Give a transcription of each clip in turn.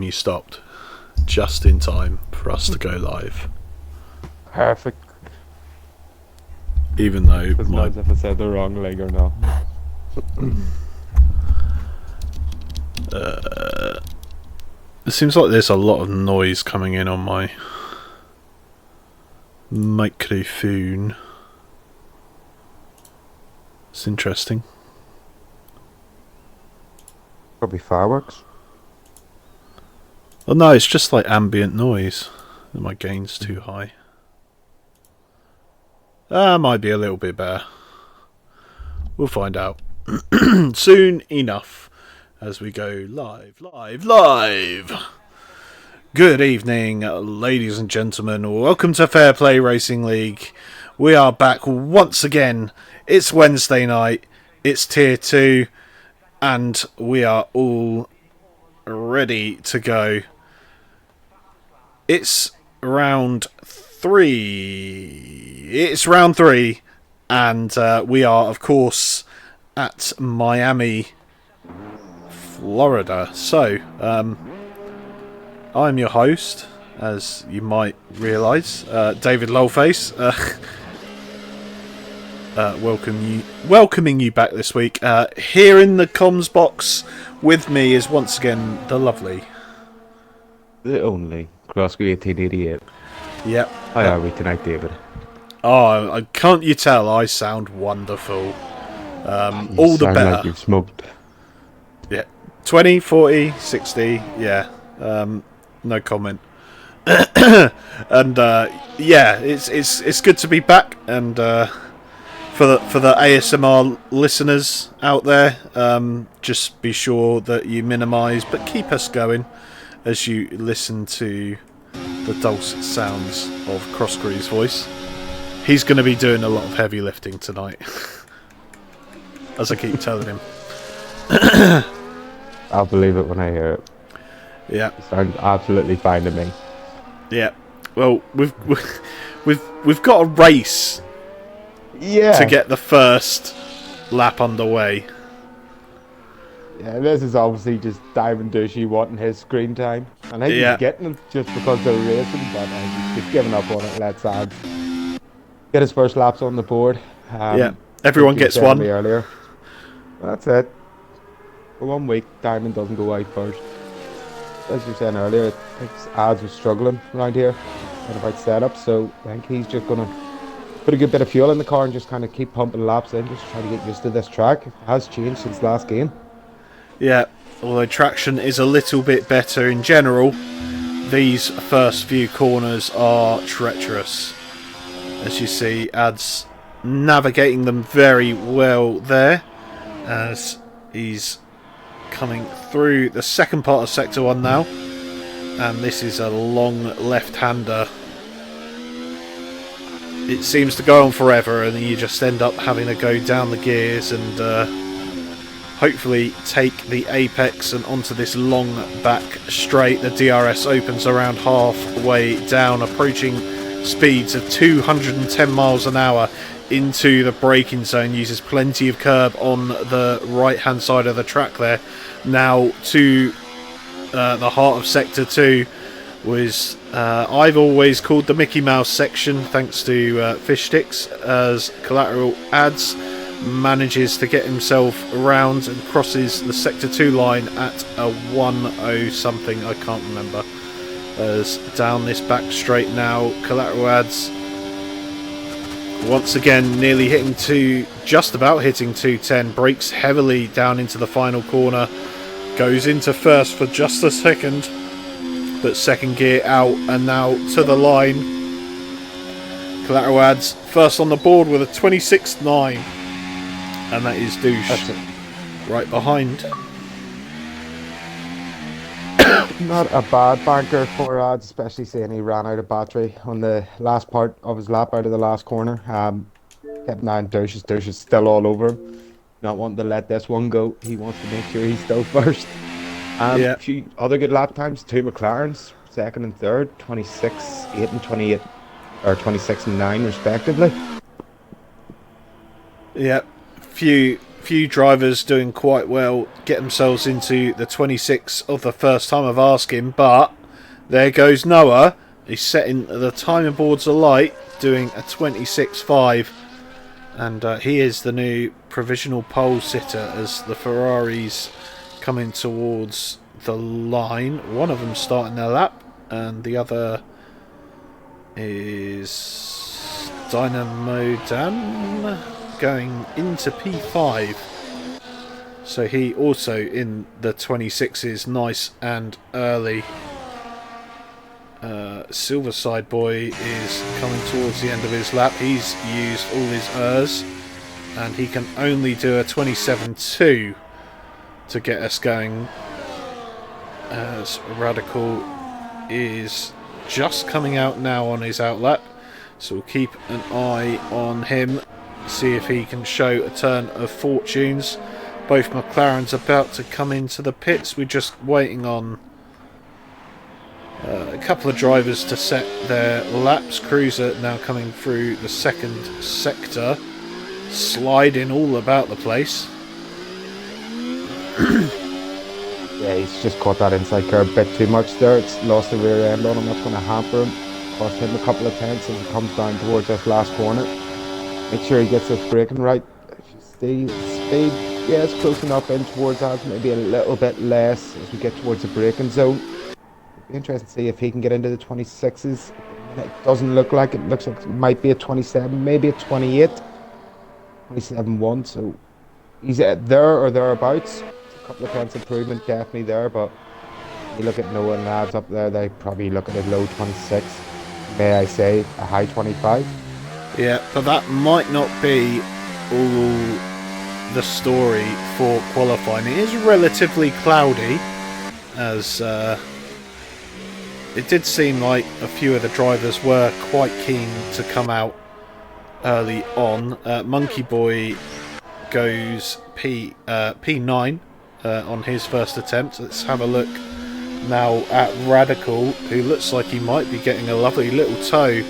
time you stopped. Just in time for us to go live. Perfect. Even though Because not if I said the wrong leg or not. It seems like there's a lot of noise coming in on my microphone. It's interesting. Probably fireworks. Oh no, it's just like ambient noise. My gain's too high. Might be a little bit better. We'll find out soon enough as we go live. Good evening, ladies and gentlemen. Welcome to Fair Play Racing League. We are back once again. It's Wednesday night. It's Tier 2. And we are all ready to go. It's round 3. And we are, of course, at Miami, Florida. So, I'm your host, as you might realise, David Lolface. Welcoming you back this week. Here in the comms box with me is once again the lovely, The only Glasgow 1888. Yep. How are we tonight, David? Oh, can't you tell I sound wonderful? All the sound better. Like you've smoked. Yeah. 20, 40, 60, yeah. No comment. And yeah, it's good to be back, and for the ASMR listeners out there, just be sure that you minimise but keep us going as you listen to the dulcet sounds of Crossgrew's voice. He's going to be doing a lot of heavy lifting tonight, as I keep telling him. I'll believe it when I hear it. Yeah, It sounds absolutely fine to me. yeah. Well, we've got a race. Yeah. To get the first lap underway. Yeah, this is obviously just Diamond Douchey wanting his screen time. And I think he's getting it just because they're racing, but he's just giving up on it. Let's get his first laps on the board. Yeah, everyone gets one. Earlier. That's it. For 1 week, Diamond doesn't go out first. As you were saying earlier, I think ads were struggling around here and about setup, so I think he's just going to put a good bit of fuel in the car and just kind of keep pumping laps in, just try to get used to this track. It has changed since last game. Yeah, although traction is a little bit better in general, these first few corners are treacherous. As you see, Ads navigating them very well there as he's coming through the second part of Sector 1 now. And this is a long left-hander. It seems to go on forever, and you just end up having to go down the gears and hopefully take the apex and onto this long back straight. The DRS opens around halfway down, approaching speeds of 210 miles an hour into the braking zone. Uses plenty of curb on the right hand side of the track there. Now to the heart of Sector 2 was I've always called the Mickey Mouse section, thanks to Fish Sticks, as Collateral Ads manages to get himself around and crosses the Sector 2 line at a 1.0 something, I can't remember. As down this back straight now, Collateral Ads once again nearly just about hitting 210, brakes heavily down into the final corner, goes into first for just a second, but second gear out and now to the line. Collateral Ads first on the board with a 26.9, and that is Douche right behind. Not a bad banker for Ads, especially seeing he ran out of battery on the last part of his lap out of the last corner. Kept an eye on Douche is still all over him, not wanting to let this one go. He wants to make sure he's still first. A few other good lap times, two McLarens, second and third, 26.8 and 28, or 26 and 9 respectively. Yeah, few few drivers doing quite well get themselves into the 26 of the first time of asking, but there goes Noah. He's setting the timing boards alight, doing a 26.5, and he is the new provisional pole sitter as the Ferraris coming towards the line. One of them starting their lap, and the other is Dynamo Dan going into P5. So he also in the 26s, nice and early. Silverside Boy is coming towards the end of his lap. He's used all his ERS, and he can only do a 27.2 to get us going, as Radical is just coming out now on his outlap. So we'll keep an eye on him, see if he can show a turn of fortunes. Both McLarens about to come into the pits. We're just waiting on a couple of drivers to set their laps. Cruiser now coming through the second sector, sliding all about the place. Yeah, he's just caught that inside curb a bit too much there. It's lost the rear end on him. That's going to hamper him. Cost him a couple of tenths as he comes down towards this last corner. Make sure he gets his braking right. If you see speed, yeah, it's close enough in towards us. Maybe a little bit less as we get towards the braking zone. It'll be interesting to see if he can get into the 26s. It doesn't look like it. Looks like it might be a 27, maybe a 28. 27.1, so he's there or thereabouts. A couple of tenths improvement definitely there, but you look at Noah and lads up there, they probably look at a low 26, may I say a high 25. Yeah, but that might not be all the story for qualifying. It is relatively cloudy, as it did seem like a few of the drivers were quite keen to come out early on. Monkey Boy goes P9 on his first attempt. Let's have a look now at Radical, who looks like he might be getting a lovely little tow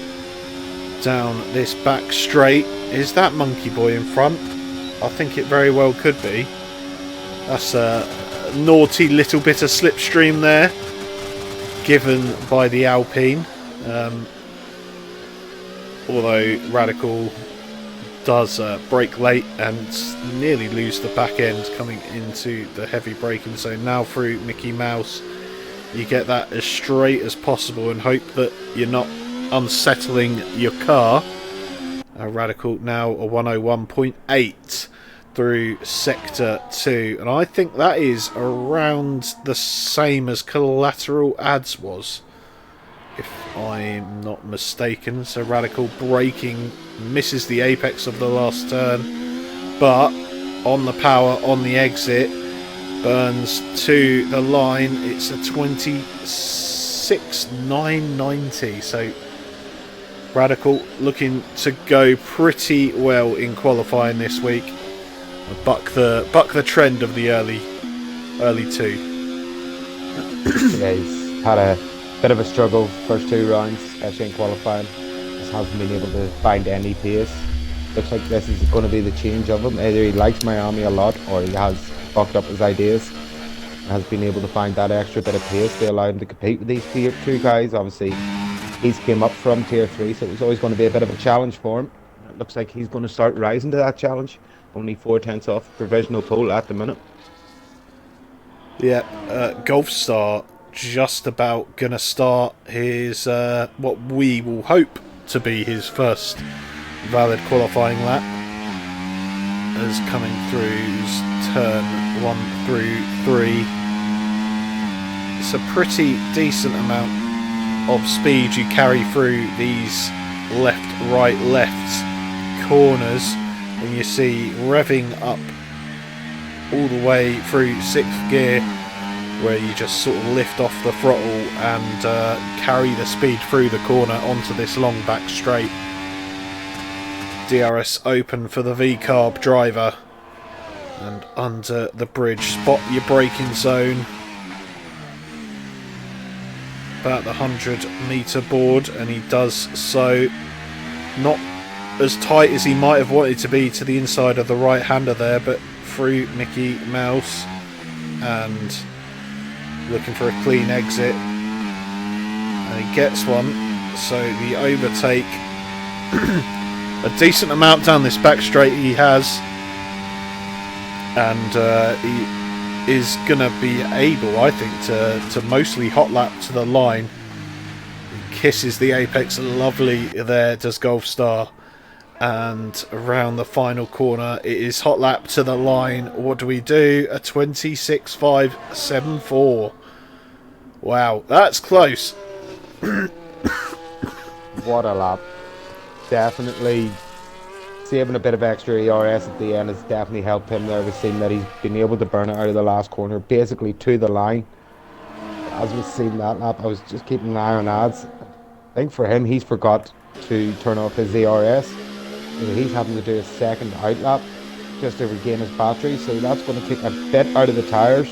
down this back straight. Is that Monkey Boy in front? I think it very well could be. That's a naughty little bit of slipstream there, given by the Alpine. Although Radical does brake late and nearly lose the back end coming into the heavy braking zone. Now through Mickey Mouse, you get that as straight as possible and hope that you're not unsettling your car. Radical now a 101.8 through sector 2, and I think that is around the same as Collateral Ads was, if I'm not mistaken. So Radical braking, misses the apex of the last turn, but on the power on the exit, burns to the line. It's a 26.990. So Radical looking to go pretty well in qualifying this week. Buck the trend of the early two. Yeah, he's had a bit of a struggle first two rounds, especially in qualifying. Just hasn't been able to find any pace. Looks like this is going to be the change of him. Either he likes Miami a lot, or he has fucked up his ideas and has been able to find that extra bit of pace to allow him to compete with these tier 2 guys. Obviously, he's came up from tier 3, so it was always going to be a bit of a challenge for him. It looks like he's going to start rising to that challenge. Only 4 tenths off provisional pole at the minute. Yeah, Golf Star just about gonna start his what we will hope to be his first valid qualifying lap, as coming through turn 1 through 3. It's a pretty decent amount of speed you carry through these left, right, left corners, and you see revving up all the way through 6th gear, where you just sort of lift off the throttle and carry the speed through the corner onto this long back straight. DRS open for the V-carb driver, and under the bridge, spot your braking zone. About the 100-metre board, and he does so. Not as tight as he might have wanted to be to the inside of the right-hander there, but through Mickey Mouse and looking for a clean exit, and he gets one. So the overtake, a decent amount down this back straight he has, and he is gonna be able, I think, to mostly hot lap to the line. He kisses the apex lovely there, does Golf Star. And around the final corner, it is hot lap to the line. What do we do? A 26.574. Wow, that's close. What a lap. Definitely saving a bit of extra ERS at the end has definitely helped him there. We've seen that he's been able to burn it out of the last corner, basically to the line. As we've seen that lap, I was just keeping an eye on ads. I think for him, he's forgot to turn off his ERS. So he's having to do a second out lap just to regain his battery. So that's going to take a bit out of the tyres.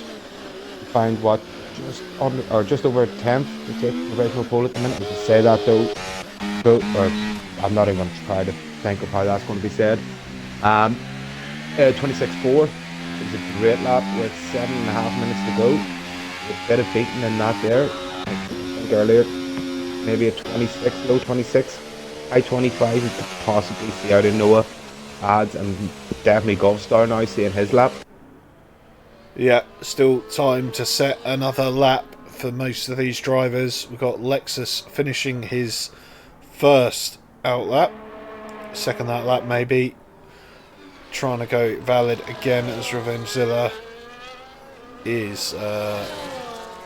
Find what, just under or just over a tenth to take the provisional pole at the minute. I can say that though, or I'm not even going to try to think of how that's going to be said. 26.4 is a great lap with 7.5 minutes to go. A bit of beating in that there. I think earlier, maybe a 26, low 26, high 25 you could possibly see out of Noah ads, and definitely Golf Star now seeing his lap. Yeah, still time to set another lap for most of these drivers. We've got Lexus finishing his first out lap, second out lap maybe, trying to go valid again as Revengezilla is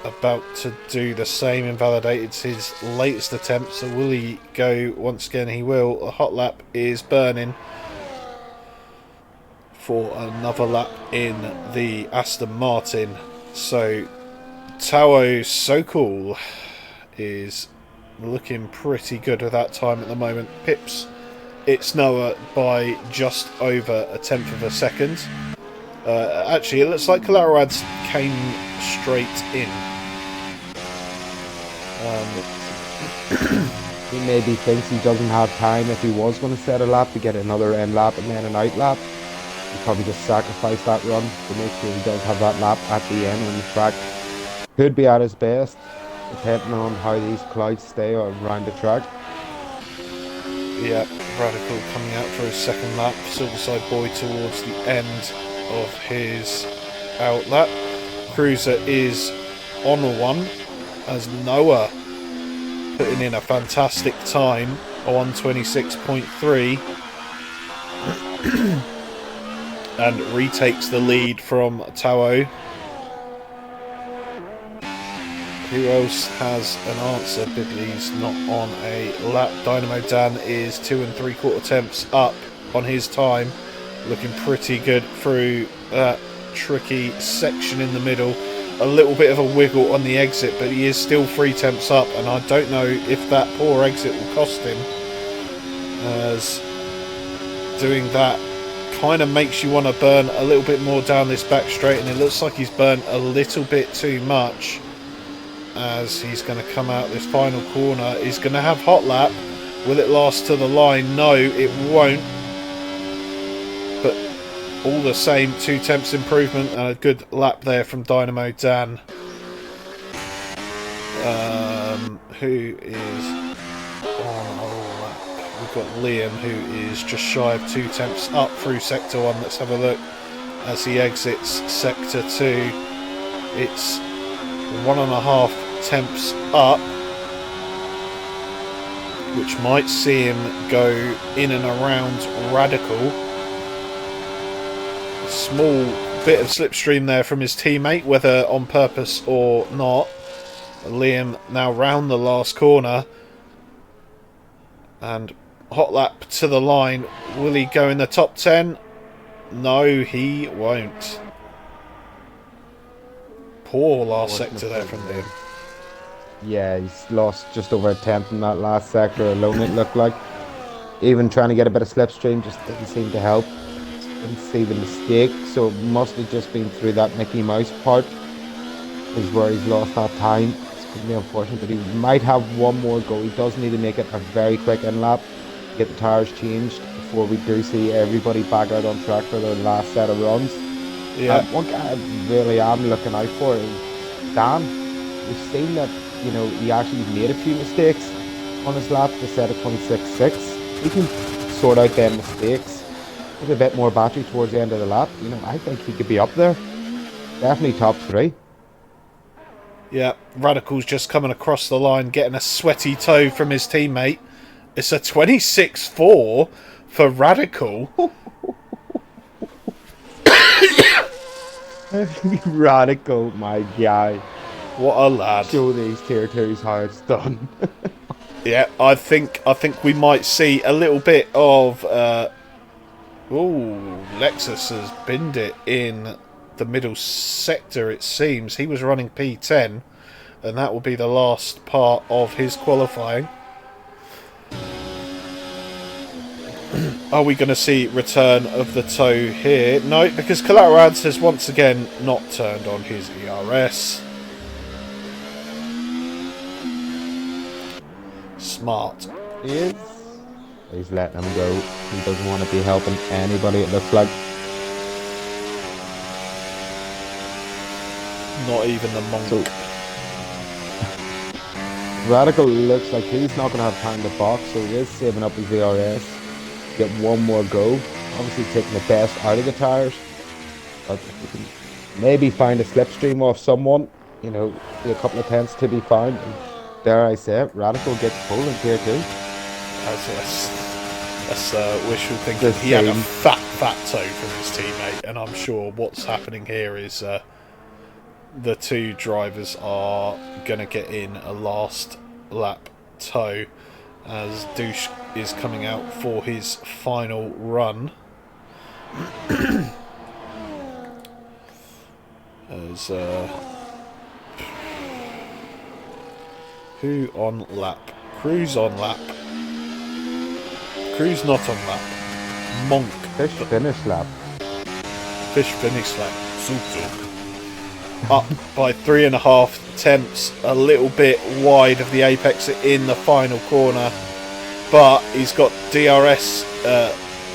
about to do the same, invalidate. It's his latest attempt, so will he go once again? He will. A hot lap is burning for another lap in the Aston Martin. So Tao Sokol is looking pretty good with that time at the moment. Pips it's Noah by just over a tenth of a second. Actually, it looks like Colarads came straight in. He maybe thinks he doesn't have time if he was going to set a lap to get another end lap and then an out lap. He probably just sacrificed that run to make sure he does have that lap at the end when the track could be at his best, depending on how these clouds stay around the track. Yeah, Radical coming out for his second lap. Silverside Boy towards the end of his out lap. Cruiser is on one as Noah putting in a fantastic time, a 126.3, and retakes the lead from Tao. Who else has an answer? Bidley's not on a lap. Dynamo Dan is 2 3/4 attempts up on his time, looking pretty good through that tricky section in the middle. A little bit of a wiggle on the exit, but he is still 3 attempts up, and I don't know if that poor exit will cost him, as doing that kind of makes you want to burn a little bit more down this back straight, and it looks like he's burnt a little bit too much as he's going to come out this final corner. He's going to have hot lap. Will it last to the line? No, it won't. But all the same, 2 tenths improvement and a good lap there from Dynamo Dan. Who is on a lap? We've got Liam, who is just shy of 2 tenths up through Sector 1. Let's have a look as he exits Sector 2. It's 1.5 tenths up, which might see him go in and around Radical. A small bit of slipstream there from his teammate, whether on purpose or not. Liam now round the last corner and hot lap to the line. Will he go in the top 10? No, he won't. Poor last sector there from Liam. Yeah, he's lost just over a tenth in that last sector alone, it looked like. Even trying to get a bit of slipstream just didn't seem to help. Didn't see the mistake, so it must have just been through that Mickey Mouse part is where he's lost that time. It's pretty unfortunate, but he might have one more go. He does need to make it a very quick in lap, get the tyres changed before we do see everybody back out on track for their last set of runs. Yeah, One guy I really am looking out for is Dan. We've seen that, he actually made a few mistakes on his lap to set a 26.6. He can sort out them mistakes with a bit more battery towards the end of the lap. I think he could be up there. Definitely top three. yeah. Radical's just coming across the line, getting a sweaty toe from his teammate. It's a 26.4 for Radical. Radical, my guy. What a lad. Show these tier twos how it's done. Yeah, I think we might see a little bit of. Lexus has binned it in the middle sector. It seems he was running P10, and that will be the last part of his qualifying. Are we going to see return of the toe here? No, because Calatrans has once again not turned on his ERS. Smart. He is. He's letting him go. He doesn't want to be helping anybody, it looks like. Not even the monk. So, Radical looks like he's not going to have time to box, so he is saving up his ERS. Get one more go. Obviously taking the best out of the tyres. But maybe find a slipstream off someone. Be a couple of tenths to be found. And dare I say it, Radical gets pulled in tier 2. That's wishful thinking. He had a fat toe from his teammate, and I'm sure what's happening here is the two drivers are going to get in a last lap toe as Douche is coming out for his final run. As who on lap? Crew's on lap. Crew's not on lap. Monk. Fish finish lap. Fish finish lap. Up by 3.5 tenths, a little bit wide of the apex in the final corner, but he's got DRS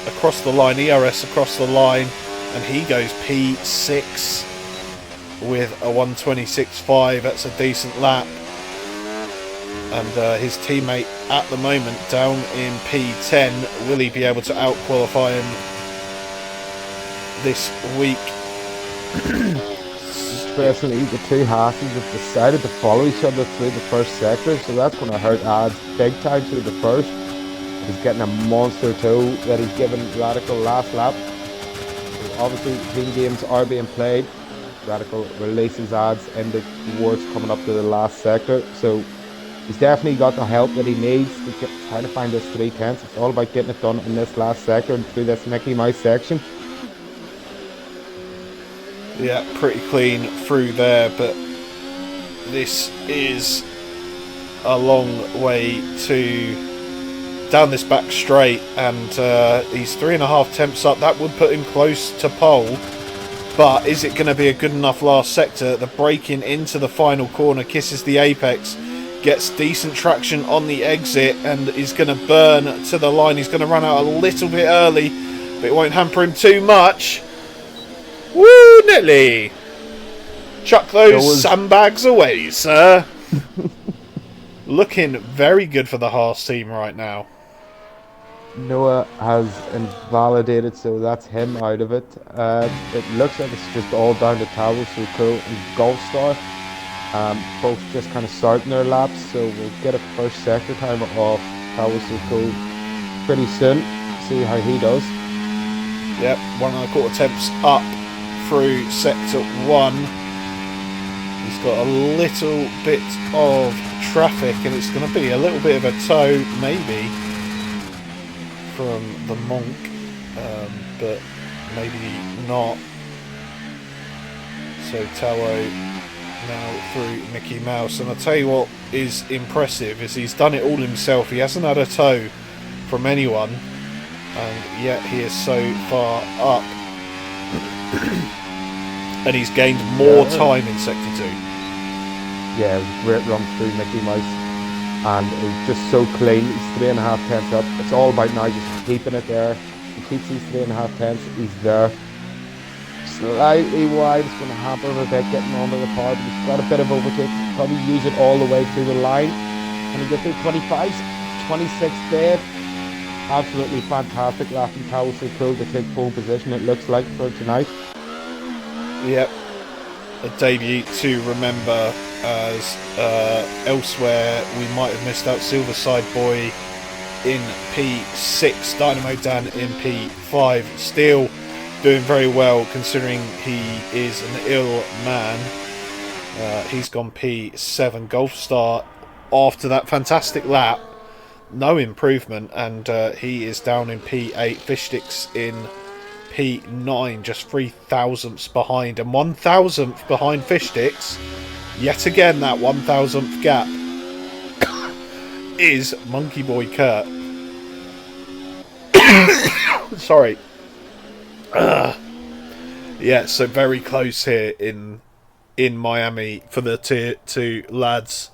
across the line, ERS across the line, and he goes P6 with a 126.5. That's a decent lap. And his teammate at the moment down in P10. Will he be able to out-qualify him this week? Personally, the two Haas's have decided to follow each other through the first sector, so that's going to hurt Ads big time through the first. He's getting a monster toe that he's given Radical last lap. So obviously, team games are being played. Radical releases Ads into towards coming up to the last sector, so he's definitely got the help that he needs to try to find this 3 tenths. It's all about getting it done in this last sector and through this Mickey Mouse section. Yeah, pretty clean through there, but this is a long way to down this back straight, and he's 3.5 tenths up. That would put him close to pole, but is it going to be a good enough last sector? The braking into the final corner kisses the apex, gets decent traction on the exit, and is going to burn to the line. He's going to run out a little bit early, but it won't hamper him too much. Woo, Nelly! Chuck those sandbags away, sir. Looking very good for the Haas team right now. Noah has invalidated, so that's him out of it. It looks like it's just all down to Towel, Suko and Goldstar. Both just kind of starting their laps, so we'll get a first sector timer off Towel, Suko pretty soon. See how he does. Yep, 1.25 attempts up through sector 1. He's got a little bit of traffic, and it's going to be a little bit of a tow maybe from the Monk, but maybe not. So Tawo now through Mickey Mouse, and I'll tell you what is impressive is he's done it all himself. He hasn't had a tow from anyone, and yet he is so far up. And he's gained more time in Sector 2. Yeah, it was a great run through Mickey Mouse. And it was just so clean. He's 3.5 tenths up. It's all about now just keeping it there. He keeps these 3.5 tenths. He's there. slightly wide. It's going to hamper him a bit getting onto the car, but he's got a bit of overtake. Probably use it all the way through the line. Can he get through 25, 26 dead? Absolutely fantastic. Laughing Cow so cool to take pole position, it looks like, for tonight. Yep. A debut to remember, as elsewhere we might have missed out Silverside Boy in P6, Dynamo Dan in P5. Still doing very well considering he is an ill man. He's gone P7. Golf Star, after that fantastic lap, no improvement, and he is down in P8. Fishsticks in P9, just 3 thousandths behind, and 1 thousandth behind Fishsticks. Yet again, that 1 thousandth gap is Monkey Boy Kurt. Sorry. Yeah, so very close here in Miami for the tier 2 lads.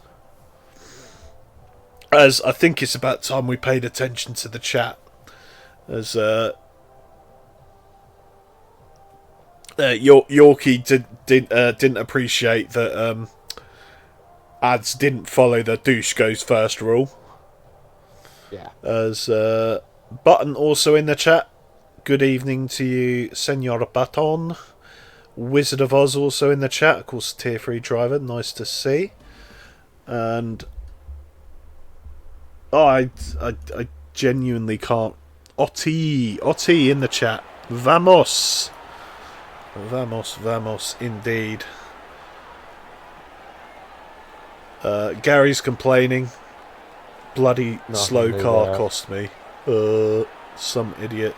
As I think it's about time we paid attention to the chat, as Yorkie didn't appreciate that ads didn't follow the douche goes first rule. Yeah. As Button also in the chat. Good evening to you, Senor Button. Wizard of Oz also in the chat. Of course, tier 3 driver. Nice to see. And I genuinely can't. Otti in the chat. Vamos. Vamos, indeed. Gary's complaining. Bloody slow car cost me. Some idiot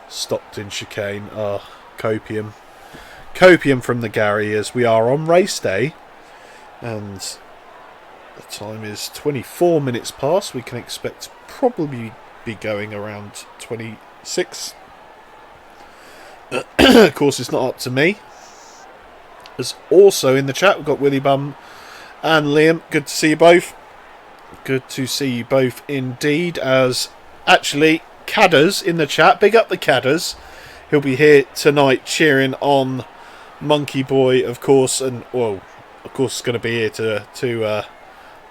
stopped in chicane. Copium. Copium from the Gary, as we are on race day. And the time is 24 minutes past. We can expect to probably be going around 26. Of course, it's not up to me. As also in the chat, we've got Willy Bum and Liam. Good to see you both. Good to see you both indeed. As actually, Cadders in the chat. Big up the Cadders. He'll be here tonight cheering on Monkey Boy, of course. And, well, of course, is going to be here to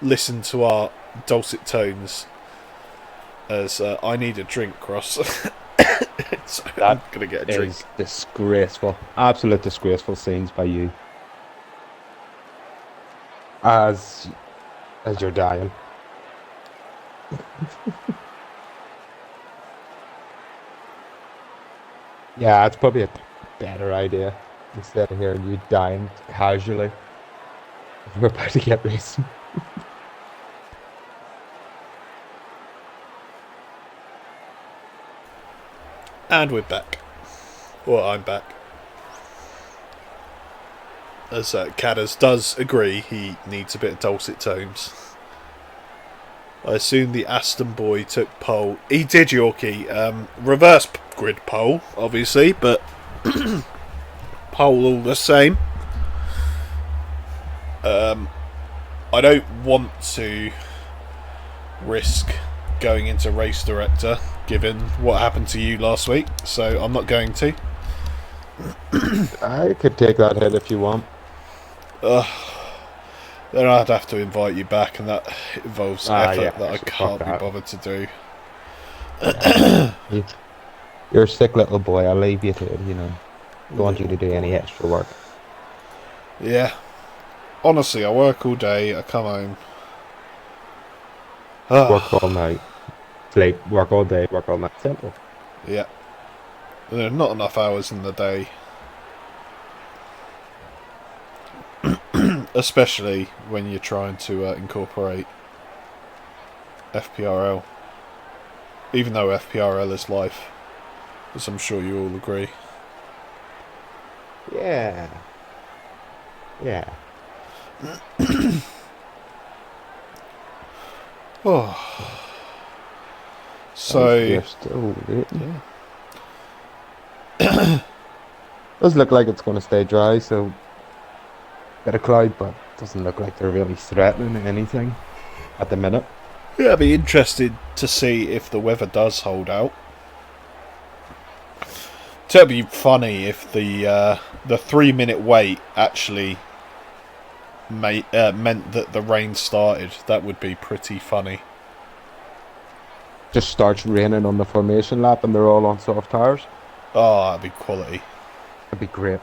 listen to our dulcet tones. As I need a drink, Ross. So I'm going to get a drink. Is disgraceful. Absolute disgraceful scenes by you. As you're dying. Yeah, it's probably a better idea instead of hearing you dying casually. We're about to get racing. And we're back. Well, I'm back. As Cadders does agree, he needs a bit of dulcet tones. I assume the Aston boy took pole. He did, Yorkie. Reverse grid pole, obviously, but pole all the same. I don't want to risk going into race director, given what happened to you last week, so I'm not going to. I could take that hit if you want. Then I'd have to invite you back, and that involves effort that I can't be bothered to do. You're a sick little boy, I'll leave you to it, you know. Don't want you to do any extra work. Yeah. Honestly, I work all day, I come home. Work all night. Sleep, work all day, work all night. Simple. Yeah. There are not enough hours in the day. Especially when you're trying to incorporate FPRL. Even though FPRL is life. As I'm sure you all agree. Yeah. Yeah. Oh. So you're still waiting. Yeah. Does look like it's going to stay dry, so bit of cloud, but doesn't look like they're really threatening anything at the minute. Yeah, I'd be interested to see if the weather does hold out. It'd be funny if the 3-minute wait actually meant that the rain started. That would be pretty funny. Just starts raining on the formation lap and they're all on soft tires. Oh, that'd be quality. That'd be great.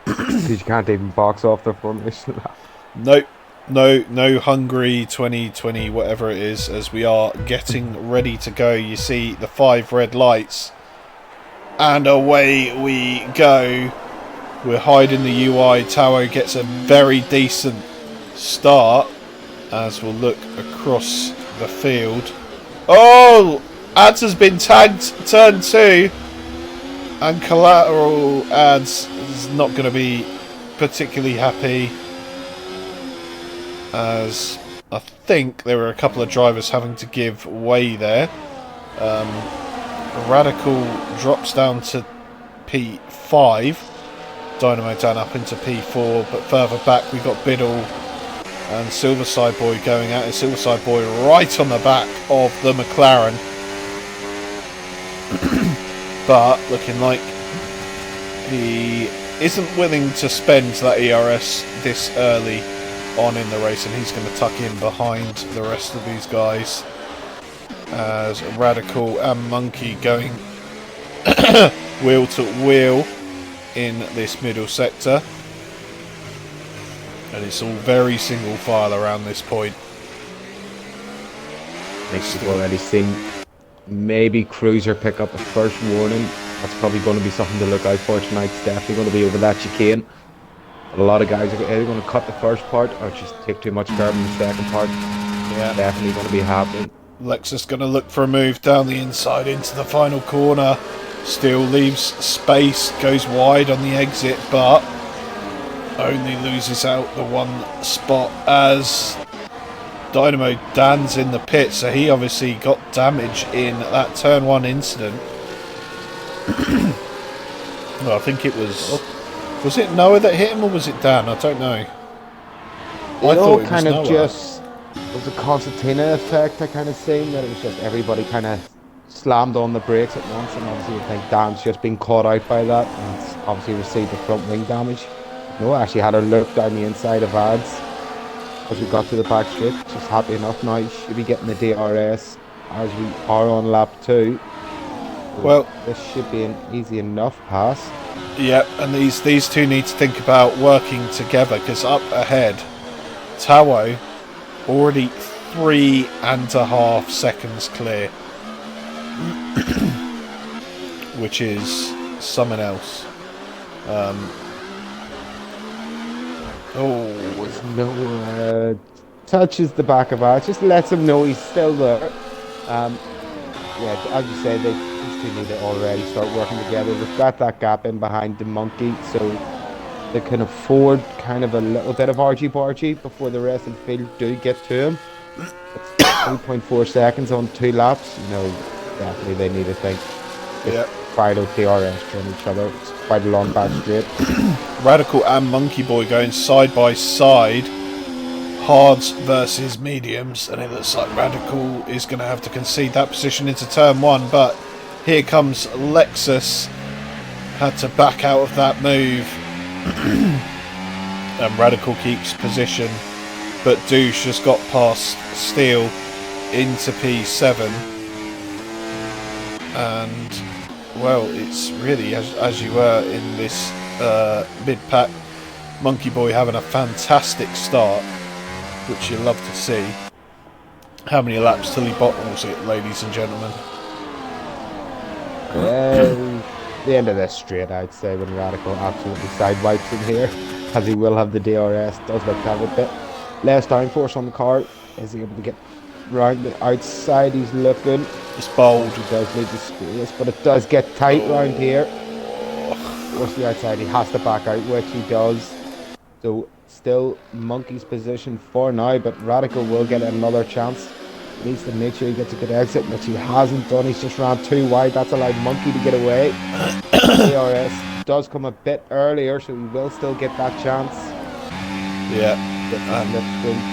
Because you can't even box off the formation lap. Nope. No Hungary 2020, whatever it is, as we are getting ready to go. You see the 5 red lights. And away we go. We're hiding the UI. Tao gets a very decent start as we'll look across the field. Oh! Ads has been tagged turn 2. And Collateral Ads is not going to be particularly happy, as I think there were a couple of drivers having to give way there. Radical drops down to P5. Dynamo down up into P4, but further back we've got Biddle and Silverside Boy going at it. Silverside Boy right on the back of the McLaren. But looking like he isn't willing to spend that ERS this early on in the race, and he's going to tuck in behind the rest of these guys as Radical and Monkey going wheel to wheel in this middle sector, and it's all very single file around this point. I think we've already seen maybe Cruiser pick up a first warning. That's probably going to be something to look out for tonight. It's definitely going to be over that chicane. A lot of guys are either going to cut the first part or just take too much curb in the second part. Yeah, definitely going to be happening. Lexus going to look for a move down the inside into the final corner. Still leaves space, goes wide on the exit, but only loses out the one spot as Dynamo Dan's in the pit. So he obviously got damage in that turn 1 incident. Well, I think it was... Was it Noah that hit him, or was it Dan? I don't know. I thought it kind of Noah. Just... It was a concertina effect, I kind of seen, that it was just everybody kind of slammed on the brakes at once, and obviously I think Dan's just been caught out by that, and obviously received the front wing damage. Noah actually had a look down the inside of Ads as we got to the back straight. Just happy enough now, he should be getting the DRS as we are on lap 2. Well, this should be an easy enough pass. Yep, and these two need to think about working together, because up ahead, Tao already 3.5 seconds clear, which is something else. No, touches the back of ours, just lets him know he's still there. Yeah, as you say, these two need to already start working together. They've got that gap in behind the Monkey, so they can afford kind of a little bit of argy-bargy before the rest of the field do get to him. It's 3.4 seconds on 2 laps. You know, definitely they need to think. Yeah. Fido DRS from each other. It's quite a long back straight. Radical and Monkey Boy going side by side. Hards versus mediums, and it looks like Radical is going to have to concede that position into turn 1, but here comes Lexus. Had to back out of that move. And Radical keeps position, but Douche has got past Steel into P7, and well, it's really as you were in this mid-pack. Monkey Boy having a fantastic start, which you love to see. How many laps till he bottles it, ladies and gentlemen? Well, the end of this straight, I'd say, when Radical absolutely sidewipes him here, as he will have the DRS. Does look to have a bit less downforce on the car. Is he able to get round the outside? He's looking. It's bold. He does need to space, but it does get tight round here. What's the outside? He has to back out, which he does. So still Monkey's position for now, but Radical will get another chance. He needs to make sure he gets a good exit, which he hasn't done. He's just ran too wide. That's allowed Monkey to get away. DRS does come a bit earlier, so he will still get that chance. Yeah.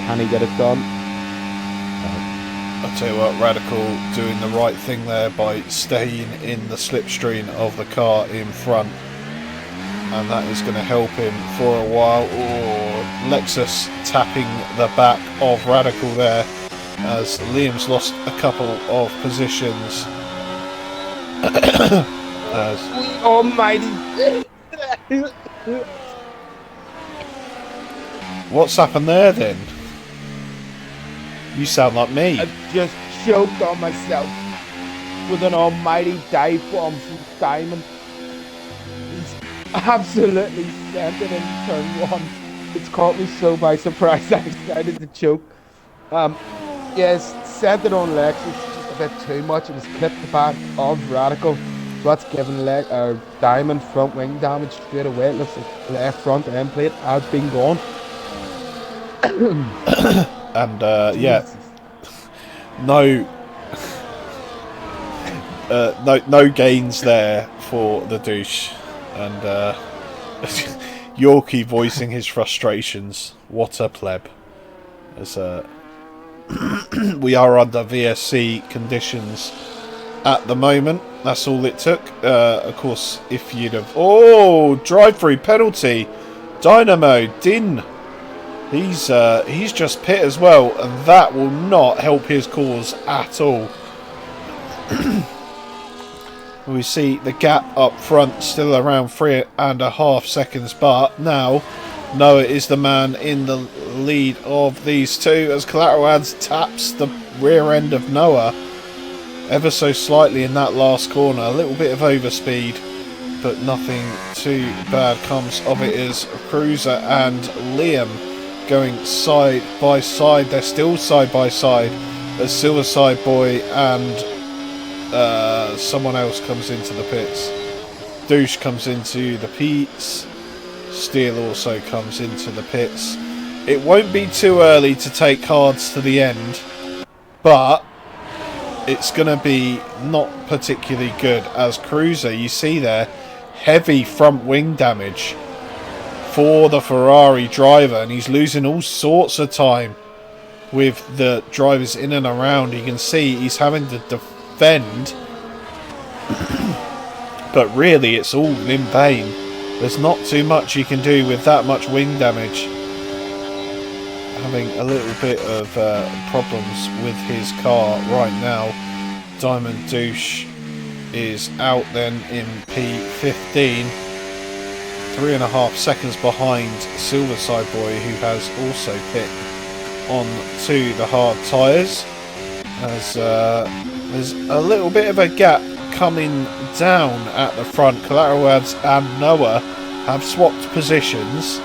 Can he get it done? I'll tell you what, Radical doing the right thing there by staying in the slipstream of the car in front, and that is going to help him for a while. Oh, Lexus tapping the back of Radical there as Liam's lost a couple of positions. Almighty! What's happened there then? You sound like me. I just choked on myself with an almighty dive bomb from Diamond. He's absolutely sent it in turn one. It's caught me so by surprise I decided to choke. Yes, sent it on Lexus just a bit too much. It was clipped the back of Radical. So that's given Diamond front wing damage straight away. It looks like left front end plate has been gone. And yeah, no gains there for the douche, and Yorkie voicing his frustrations. What a pleb! As we are under VSC conditions at the moment. That's all it took. Of course, if you'd have drive-through penalty, Dynamo Din. He's just pit as well, and that will not help his cause at all. We see the gap up front still around 3.5 seconds, but now Noah is the man in the lead of these two as Collateral Ads taps the rear end of Noah ever so slightly in that last corner. A little bit of overspeed, but nothing too bad comes of it as Cruiser and Liam going side by side. They're still side by side as Silverside Boy and someone else comes into the pits. Douche comes into the pits. Steele also comes into the pits. It won't be too early to take cards to the end, but it's going to be not particularly good as Cruiser, you see there, heavy front wing damage for the Ferrari driver, and he's losing all sorts of time with the drivers in and around. You can see he's having to defend, but really it's all in vain. There's not too much you can do with that much wing damage. Having a little bit of problems with his car right now. Diamond Douche is out then in P15. 3.5 seconds behind Silverside Boy, who has also pit on to the hard tyres. As there's a little bit of a gap coming down at the front. Collateral Ads and Noah have swapped positions.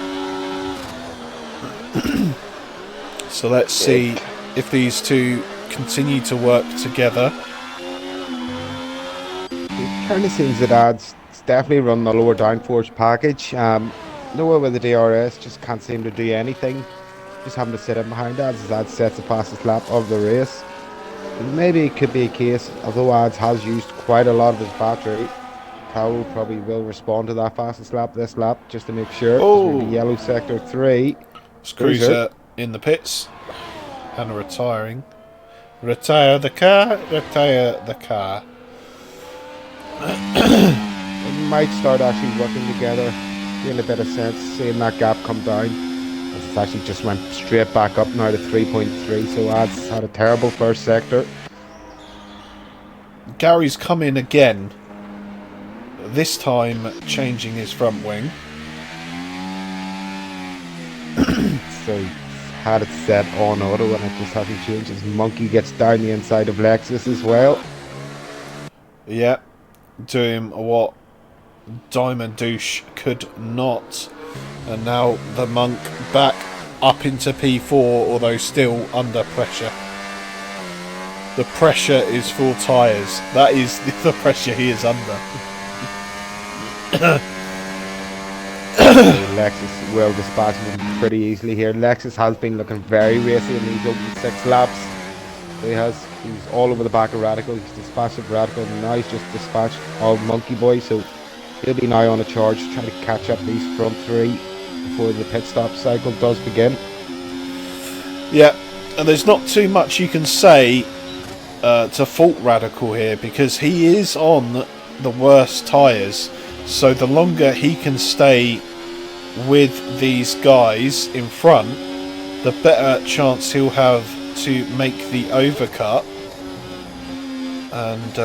So let's see if these two continue to work together. It kind of seems that Ads definitely run the lower downforce package. Noah with the DRS just can't seem to do anything. Just having to sit in behind Ads as Ads sets the fastest lap of the race. And maybe it could be a case, although Ads has used quite a lot of his battery, Powell probably will respond to that fastest lap this lap just to make sure. Oh, yellow sector 3. Cruiser in the pits and retiring. Retire the car. Retire the car. It might start actually working together, doing a bit of sense, seeing that gap come down. As it's actually just went straight back up now to 3.3, so Ads had a terrible first sector. Gary's come in again, this time changing his front wing. So had it set on auto and it just hasn't changed. His monkey gets down the inside of Lexus as well. Yeah, doing what Diamond Douche could not. And now the monk back up into P4, although still under pressure. The pressure is for tyres. That is the pressure he is under. Lexus will dispatch him pretty easily here. Lexus has been looking very racy in these open 6 laps. He was all over the back of Radical. He's dispatched of Radical, and now he's just dispatched of Monkey Boy. So he'll be now on a charge trying to catch up these front 3 before the pit stop cycle does begin. Yeah, and there's not too much you can say to fault Radical here, because he is on the worst tyres. So the longer he can stay with these guys in front, the better chance he'll have to make the overcut. And,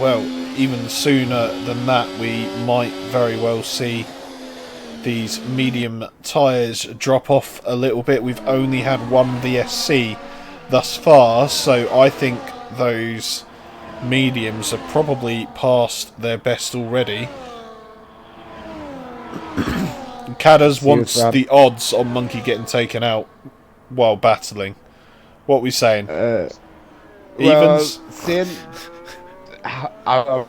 well, even sooner than that, we might very well see these medium tyres drop off a little bit. We've only had one VSC thus far, so I think those mediums are probably past their best already. Cadders wants the odds on Monkey getting taken out while battling. What are we saying? Evens? Saying, I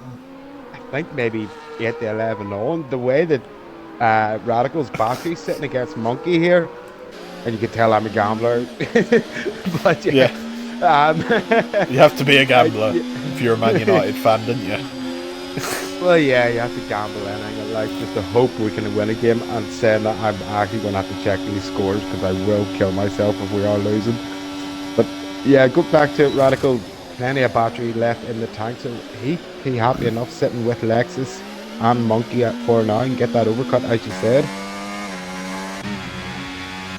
think maybe 8 to 11 on. The way that Radical's battery's sitting against Monkey here, and you can tell I'm a gambler. But yeah. You have to be a gambler if you're a Man United fan, don't you? Well, yeah, you have to gamble anything. Like, just to hope we can win a game, and saying that I'm actually going to have to check these scores because I will kill myself if we are losing. But yeah, go back to Radical. Plenty of battery left in the tank, so he happy enough sitting with Lexus and Monkey for now and get that overcut, as you said.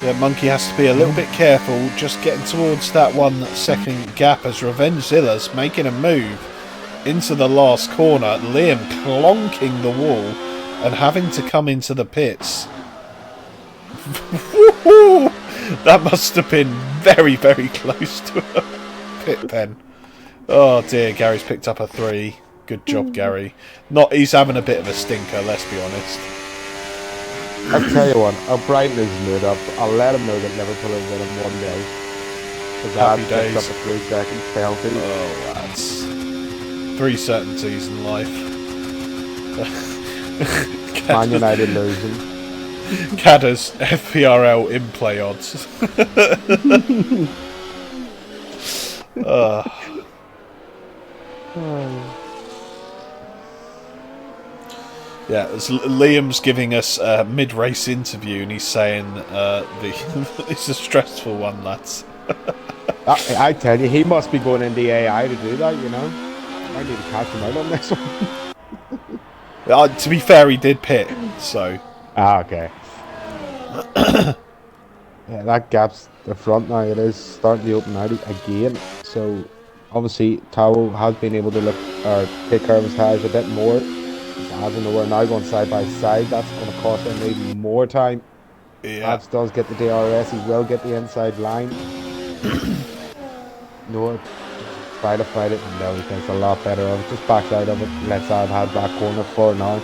Yeah, Monkey has to be a little bit careful, just getting towards that 1 second gap as Revengezilla's making a move into the last corner. Liam clonking the wall and having to come into the pits. That must have been very, very close to a pit pen. Oh dear, Gary's picked up a 3. Good job, Gary. He's having a bit of a stinker, let's be honest. I'll tell you what, I'll brighten his mood up. I'll let him know that Liverpool will win him 1 day. Because I picked up a 3-second penalty. Oh, lads. 3 certainties in life. Man United losing. Cadder's FPRL in-play odds. Yeah, Liam's giving us a mid-race interview, and he's saying it's a stressful one, lads. I tell you, he must be going into AI to do that, you know. I need to catch him out on this one. To be fair, he did pit, so... Okay. Yeah, that gap's the front now. It is starting to open out again. So, obviously, Tao has been able to take care of his tyres a bit more. As in, we're now going side by side. That's going to cost him even more time. Yeah. Abs does get the DRS. He will get the inside line. No, try to fight it. No, he thinks a lot better of it. Just backs out of it. Lets Ab have that corner for now.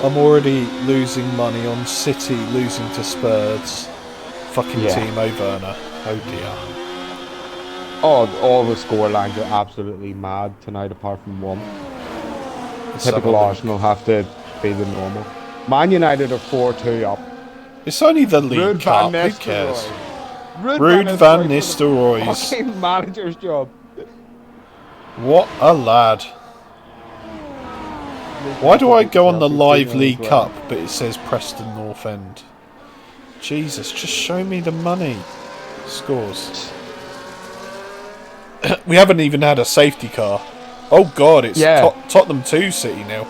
I'm already losing money on City losing to Spurs. Fucking Timo Werner. Oh dear. All the score lines are absolutely mad tonight, apart from one. Typical Arsenal have to be the normal. Man United are 4-2 up. It's only the League Cup. Who cares? Ruud van Nistelrooy's fucking manager's job. What a lad. Why do I go on the live League Cup, but it says Preston North End? Jesus, just show me the money. Scores. We haven't even had a safety car. Oh God, it's Tottenham 2 City now.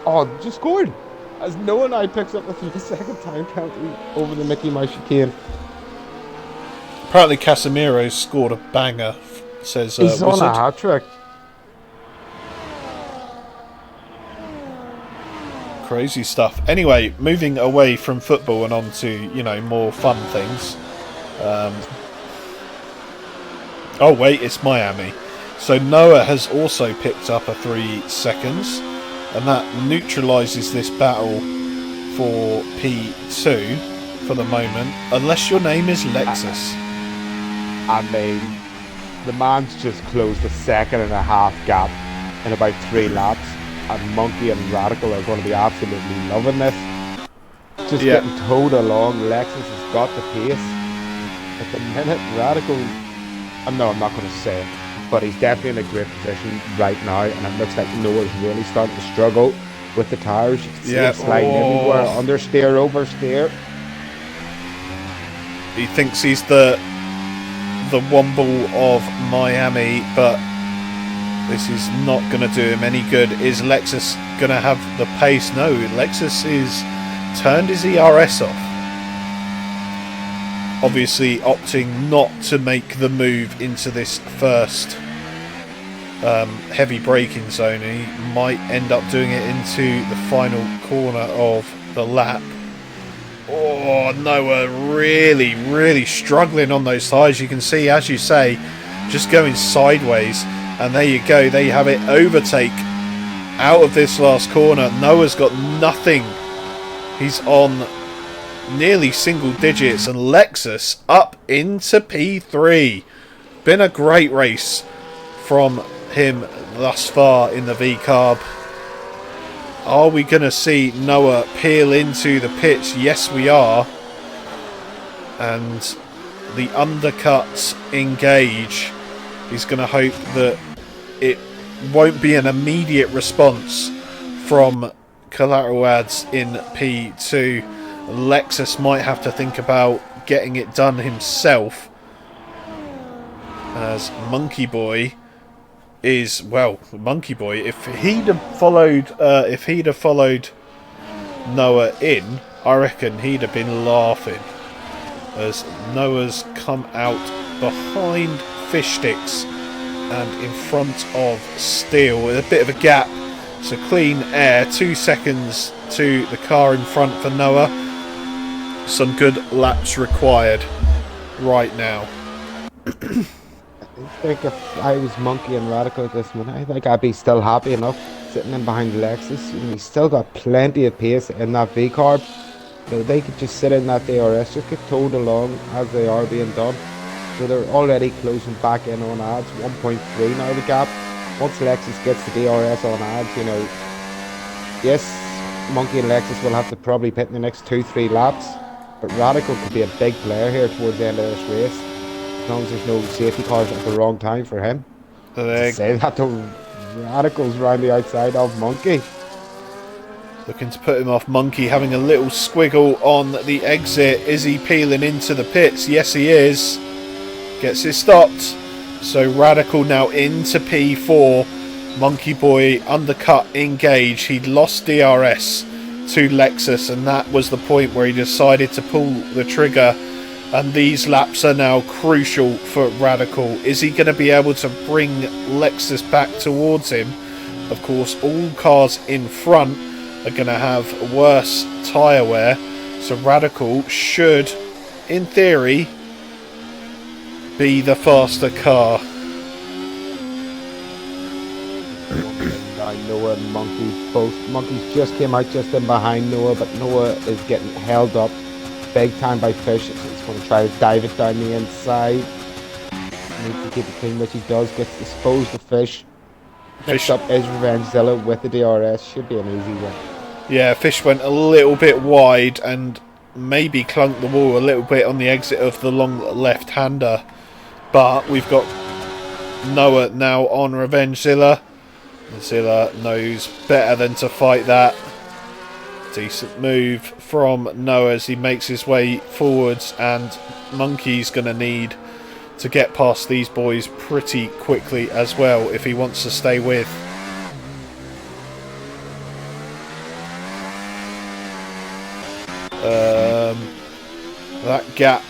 Oh, just scored. As Noah and I picks up the 3-second time penalty over the Mickey Mouse chicane. Apparently Casemiro's scored a banger. Says he's Wizard. on a hat-trick. Crazy stuff. Anyway, moving away from football and on to, you know, more fun things. Oh wait, it's Miami. So Noah has also picked up a 3 seconds, and that neutralises this battle for P2 for the moment, unless your name is Lexus. I mean, the man's just closed a 1.5-second gap in about 3 laps. And Monkey and Radical are going to be absolutely loving this. Just getting towed along. Lexus has got the pace. At the minute, Radical... no, I'm not going to say it. But he's definitely in a great position right now. And it looks like Noah's really starting to struggle with the tyres. You can see it sliding everywhere. Understeer, oversteer. He thinks he's the Womble of Miami, but this is not going to do him any good. Is Lexus going to have the pace? No, Lexus is turned his ERS off. Obviously opting not to make the move into this first heavy braking zone. He might end up doing it into the final corner of the lap. Oh, Noah really, really struggling on those tyres. You can see, as you say, just going sideways. And there you go. There you have it. Overtake out of this last corner. Noah's got nothing. He's on nearly single digits. And Lexus up into P3. Been a great race from him thus far in the V-Carb. Are we going to see Noah peel into the pits? Yes, we are. And the undercuts engage. He's going to hope that it won't be an immediate response from collateral ads in P2. Lexus might have to think about getting it done himself, as Monkey Boy is, well, Monkey Boy, if he'd have followed Noah in, I reckon he'd have been laughing, as Noah's come out behind Fish Sticks and in front of Steel with a bit of a gap. So clean air, 2 seconds to the car in front for Noah. Some good laps required right now. I think if I was Monkey and Radical at this minute, I think I'd be still happy enough sitting in behind Lexus. And he's still got plenty of pace in that V-Carb. So they could just sit in that DRS, just get towed along as they are being done. So they're already closing back in on ads, 1.3 now the gap. Once Lexus gets the DRS on ads, you know, yes, Monkey and Lexus will have to probably pit in the next 2-3 laps. But Radical could be a big player here towards the end of this race. As long as there's no safety cars at the wrong time for him. To say that the Radical's round the outside of Monkey. Looking to put him off. Monkey having a little squiggle on the exit. Is he peeling into the pits? Yes, he is. Gets it stopped. So Radical now into P4. Monkey Boy undercut engage. He'd lost DRS to Lexus, and that was the point where he decided to pull the trigger. And these laps are now crucial for Radical. Is he going to be able to bring Lexus back towards him? Of course, all cars in front are going to have worse tyre wear. So Radical should, in theory, be the faster car. Noah and Monkey, both. Monkeys just came out just in behind Noah, but Noah is getting held up big time by Fish. He's going to try to dive it down the inside. Needs to keep it clean, which he does. Gets disposed of Fish. Picks up his Revengezilla with the DRS. Should be an easy one. Yeah, Fish went a little bit wide and maybe clunked the wall a little bit on the exit of the long left-hander. But we've got Noah now on Revengezilla. Zilla knows better than to fight that. Decent move from Noah as he makes his way forwards, and Monkey's going to need to get past these boys pretty quickly as well if he wants to stay with. That gap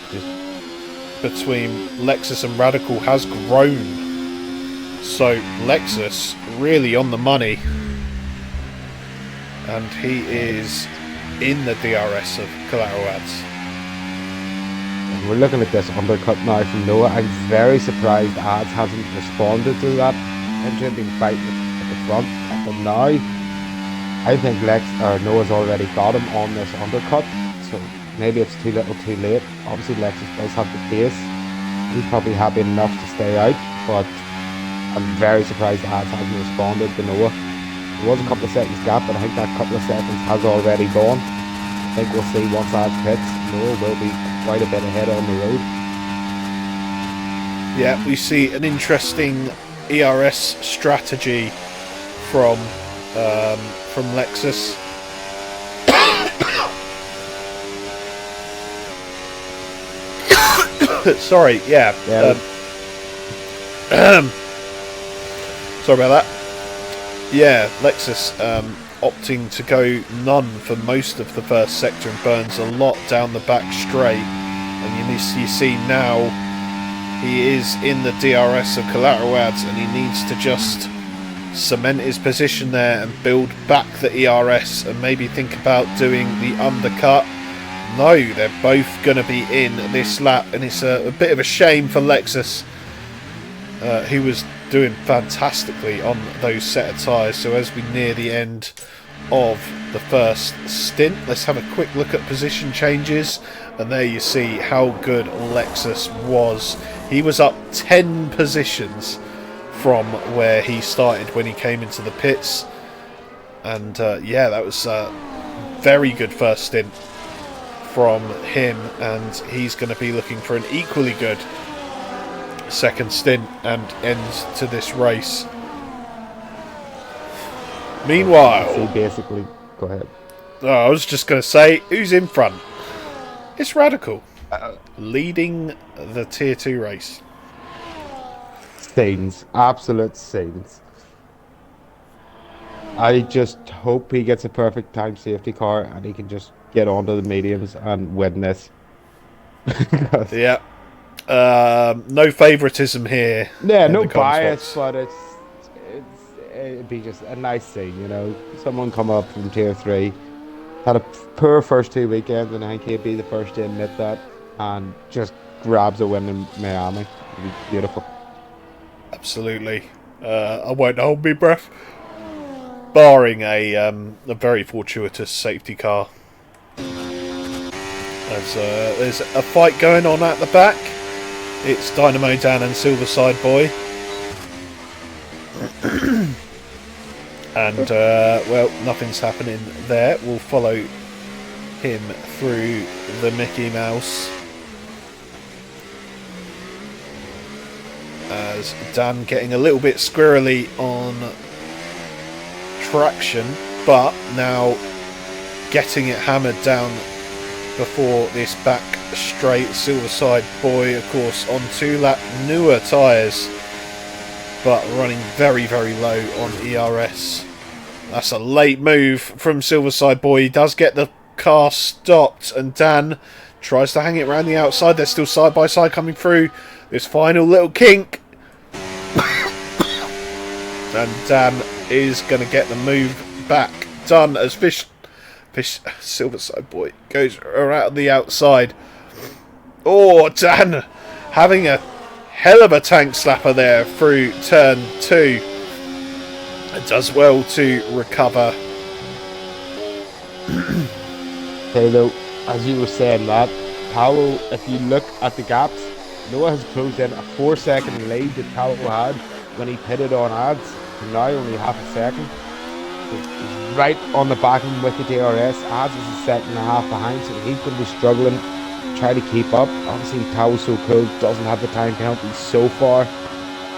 between Lexus and Radical has grown. So Lexus really on the money, and he is in the DRS of collateral ads. We're looking at this undercut now from Noah. I'm very surprised ads hasn't responded to that. Engine been fighting at the front, but now I think Noah's already got him on this undercut, so maybe it's too little too late. Obviously Lexus does have the pace. He's probably happy enough to stay out, but I'm very surprised ads hasn't responded to Noah. There was a couple of seconds gap, but I think that couple of seconds has already gone. I think we'll see once ads pits, Noah will be quite a bit ahead on the road. Yeah, we see an interesting ERS strategy from Lexus. Sorry, yeah. Yeah. Sorry about that. Yeah, Lexus opting to go none for most of the first sector and burns a lot down the back straight. And you see now he is in the DRS of collateral ads, and he needs to just cement his position there and build back the ERS and maybe think about doing the undercut. No, they're both going to be in this lap, and it's a bit of a shame for Lexus, who was doing fantastically on those set of tyres. So as we near the end of the first stint, let's have a quick look at position changes, and there you see how good Lexus was. He was up 10 positions from where he started when he came into the pits, and yeah, that was a very good first stint from him, and he's going to be looking for an equally good second stint and end to this race. Meanwhile, So basically, go ahead. I was just going to say, who's in front? It's Radical, leading the Tier 2 race. Scenes, absolute scenes. I just hope he gets a perfect time safety car and he can just get onto the mediums and win this. Yeah. No favouritism here. Yeah, no bias, but it'd be just a nice scene, you know. Someone come up from Tier 3, had a poor first 2 weekends, and I think he'd be the first to admit that, and just grabs a win in Miami. It'd be beautiful. Absolutely. I won't hold my breath. Barring a very fortuitous safety car. There's a fight going on at the back. It's Dynamo Dan and Silverside Boy. And, well, nothing's happening there. We'll follow him through the Mickey Mouse. As Dan getting a little bit squirrely on traction, but now getting it hammered down before this back straight. Silverside Boy, of course, on 2-lap newer tyres, but running very, very low on ERS. That's a late move from Silverside Boy. He does get the car stopped, and Dan tries to hang it around the outside. They're still side by side coming through this final little kink. And Dan is going to get the move back done as Silverside Boy goes around the outside. Oh, Dan having a hell of a tank slapper there through turn 2. It does well to recover. Okay, though, as you were saying that, Powell, if you look at the gaps, Noah has closed in a 4-second lead that Powell had when he pitted on ads, and now only half a second. So he's right on the back of him with the DRS. Ads is a second and a half behind, so he's going to be struggling to try to keep up. Obviously, Powell's so cool, doesn't have the time penalty so far.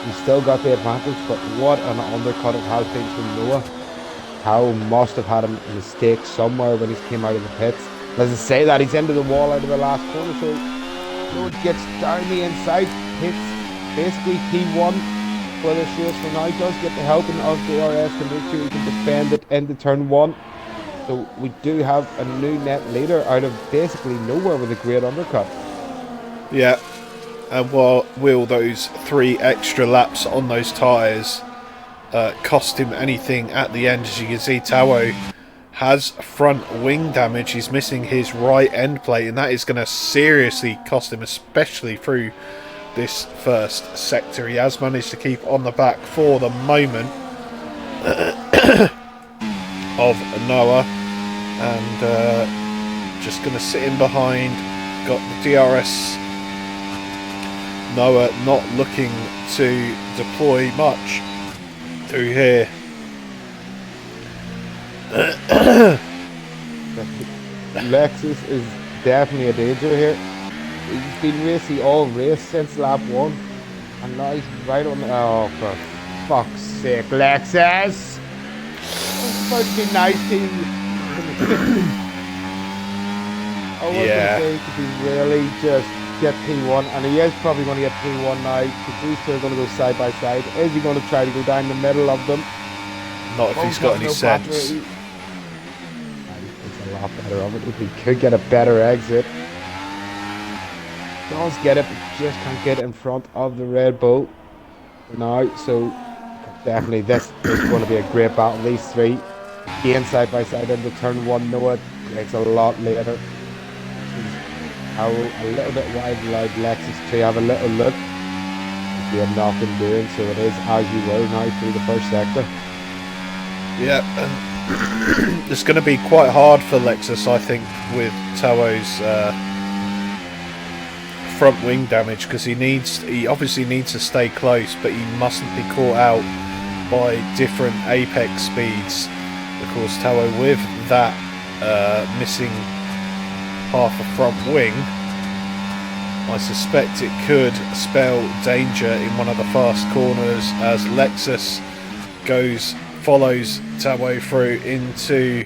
He's still got the advantage, but what an undercut it has been from Noah. Powell must have had a mistake somewhere when he came out of the pits. As I say that, he's into the wall out of the last corner, so Noah gets down the inside, hits basically P1 for this race for now. He does get the helping of the RS to make sure he can defend it into turn 1. So we do have a new net leader out of basically nowhere with a great undercut. Yeah. And will those 3 extra laps on those tyres cost him anything at the end? As you can see, Tao has front wing damage. He's missing his right end plate, and that is going to seriously cost him, especially through this first sector. He has managed to keep on the back for the moment of Noah, and just going to sit in behind. Got the DRS. Noah not looking to deploy much through here. Lexus is definitely a danger here. He's been racy all race since lap 1, and now he's right on the... Oh, for fuck's sake, Lexus! It's supposed to be nice to you. I was going to Yeah, say, could he really just get P1? And he is probably going to get P1 now because these two are going to go side by side. Is he going to try to go down the middle of them? not if he's Both got have any no sense. battery. And he thinks a lot better of it. If he could get a better exit, does get it, but just can't get in front of the Red Bull for now. So definitely, this is going to be a great battle. These three again side by side into turn one. Noah breaks a lot later. How a little bit wide, allowed Lexus to have a little look. Be a knock in doing so. It is as you were now through the first sector. Yeah, and it's going to be quite hard for Lexus, I think, with Tao's front wing damage, because he obviously needs to stay close, but he mustn't be caught out by different apex speeds. Of course, Tao with that missing half a front wing, I suspect it could spell danger in one of the fast corners as Lexus follows Tao through into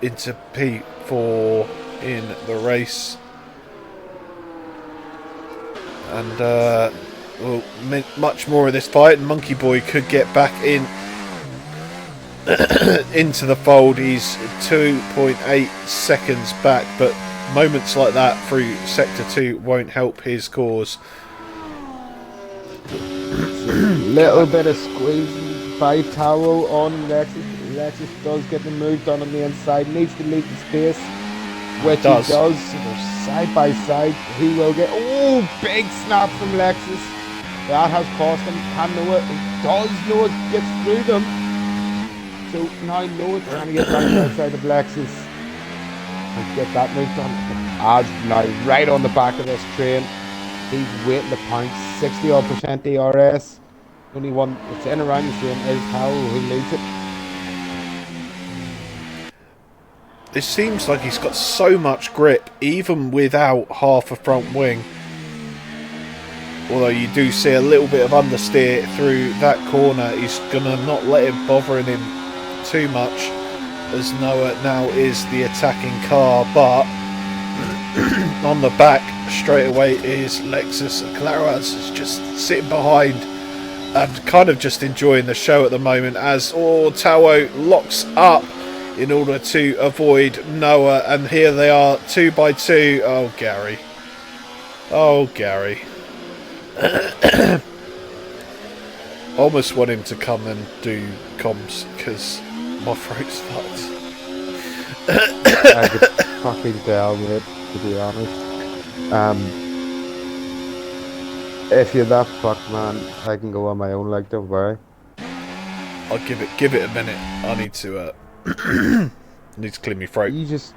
into P4 in the race, and well, much more of this fight, and Monkey Boy could get back in into the fold. He's 2.8 seconds back, but moments like that through sector 2 won't help his cause. Little bit of squeezing by Taro on Lexus. Lexus does get the move done on the inside, needs to leave the space, which he does. So they're side by side. He will get, oh, big snap from Lexus. That has cost him. Can Noah, he does. Noah gets through them. So now Noah trying to get back outside of Lexus and get that move done. As now right on the back of this train, he's waiting to pounce. 60% DRS. Only one that's in around the same is Howell who leads it. It seems like he's got so much grip, even without half a front wing. Although you do see a little bit of understeer through that corner, he's gonna not let it bothering him too much, as Noah now is the attacking car. But on the back straight away is Lexus. Claras is just sitting behind and kind of just enjoying the show at the moment, as Tao locks up in order to avoid Noah, and here they are 2 by 2. Oh Gary, oh Gary. Almost want him to come and do comms because my throat's fucked. I could fucking tell, mate, to be honest. If you're that fucked, man, I can go on my own, like, don't worry. I'll give it a minute. I need to need to clear my throat. You just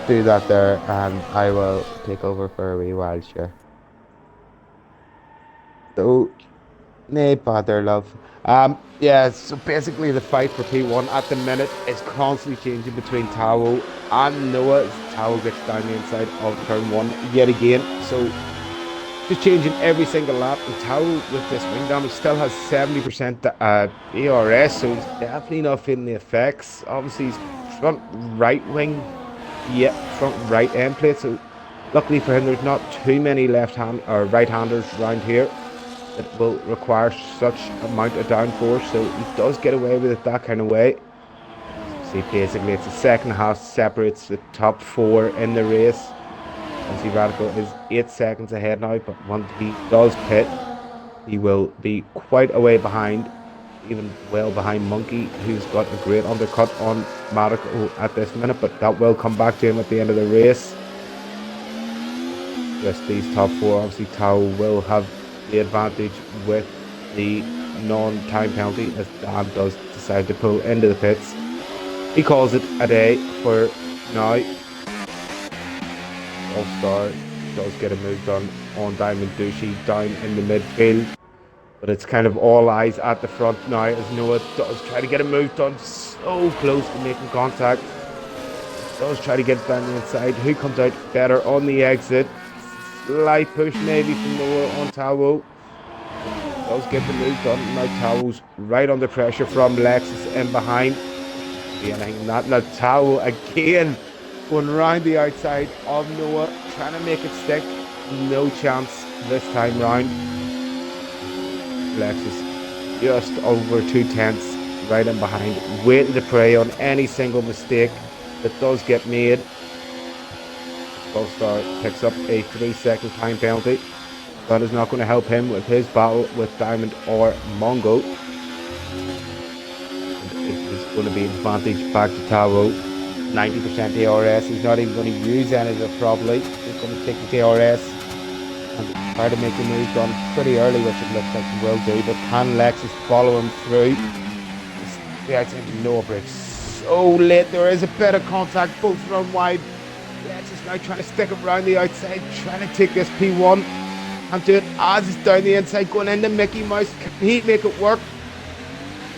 do that there, and I will take over for a wee while, sure. So, nay bother, love. Yeah, so basically the fight for P1 at the minute is constantly changing between Tao and Noah. Tao gets down the inside of turn 1 yet again. So, just changing every single lap. And Tao, with this wing damage, still has 70% ERS, so he's definitely not feeling the effects. Obviously, he's front right wing, front right end plate. So, luckily for him, there's not too many left-hand or right-handers around here that will require such amount of downforce, so he does get away with it that kind of way. See, basically it's the second half separates the top 4 in the race. See, Radical is 8 seconds ahead now, but once he does pit, he will be quite a way behind, even well behind Monkey, who's got a great undercut on Radical at this minute, but that will come back to him at the end of the race. Just these top 4, obviously Tao will have the advantage with the non-time penalty, as Dan does decide to pull into the pits. He calls it a day for now. All-Star does get a move done on Diamond Douchey down in the midfield, but it's kind of all eyes at the front now, as Noah does try to get a move done, so close to making contact. Does try to get down the inside. Who comes out better on the exit? Slight push maybe from Noah on Tao. Does get the move done. Now Tao's right under pressure from Lexus in behind. anything. Not Tao again, going round the outside of Noah, trying to make it stick. No chance this time round. Lexus just over 2 tenths, right in behind, waiting to prey on any single mistake that does get made. Star picks up a 3-second time penalty. That is not going to help him with his battle with Diamond or Mongo. It is going to be advantage back to Taro. 90% DRS. He's not even going to use any of it probably. He's going to take the DRS and try to make the move done pretty early, which it looks like he will do. But can Lexus follow him through? The outside no breaks so late. There is a bit of contact, both run wide. Lexus now trying to stick him around the outside, trying to take this P1 and do it as he's down the inside, going into Mickey Mouse. Can he make it work?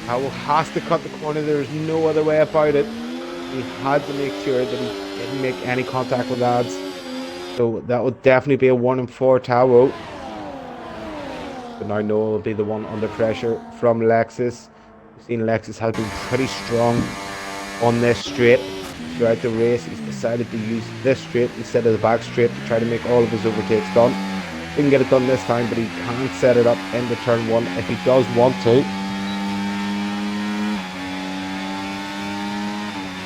Howell has to cut the corner. There's no other way about it. He had to make sure that he didn't make any contact with ads. So that would definitely be a warning for Tao. But now Noah will be the one under pressure from Lexus. We've seen Lexus has been pretty strong on this straight throughout the race. He's decided to use this straight instead of the back straight to try to make all of his overtakes done. Didn't get it done this time, but he can set it up into turn 1 if he does want to.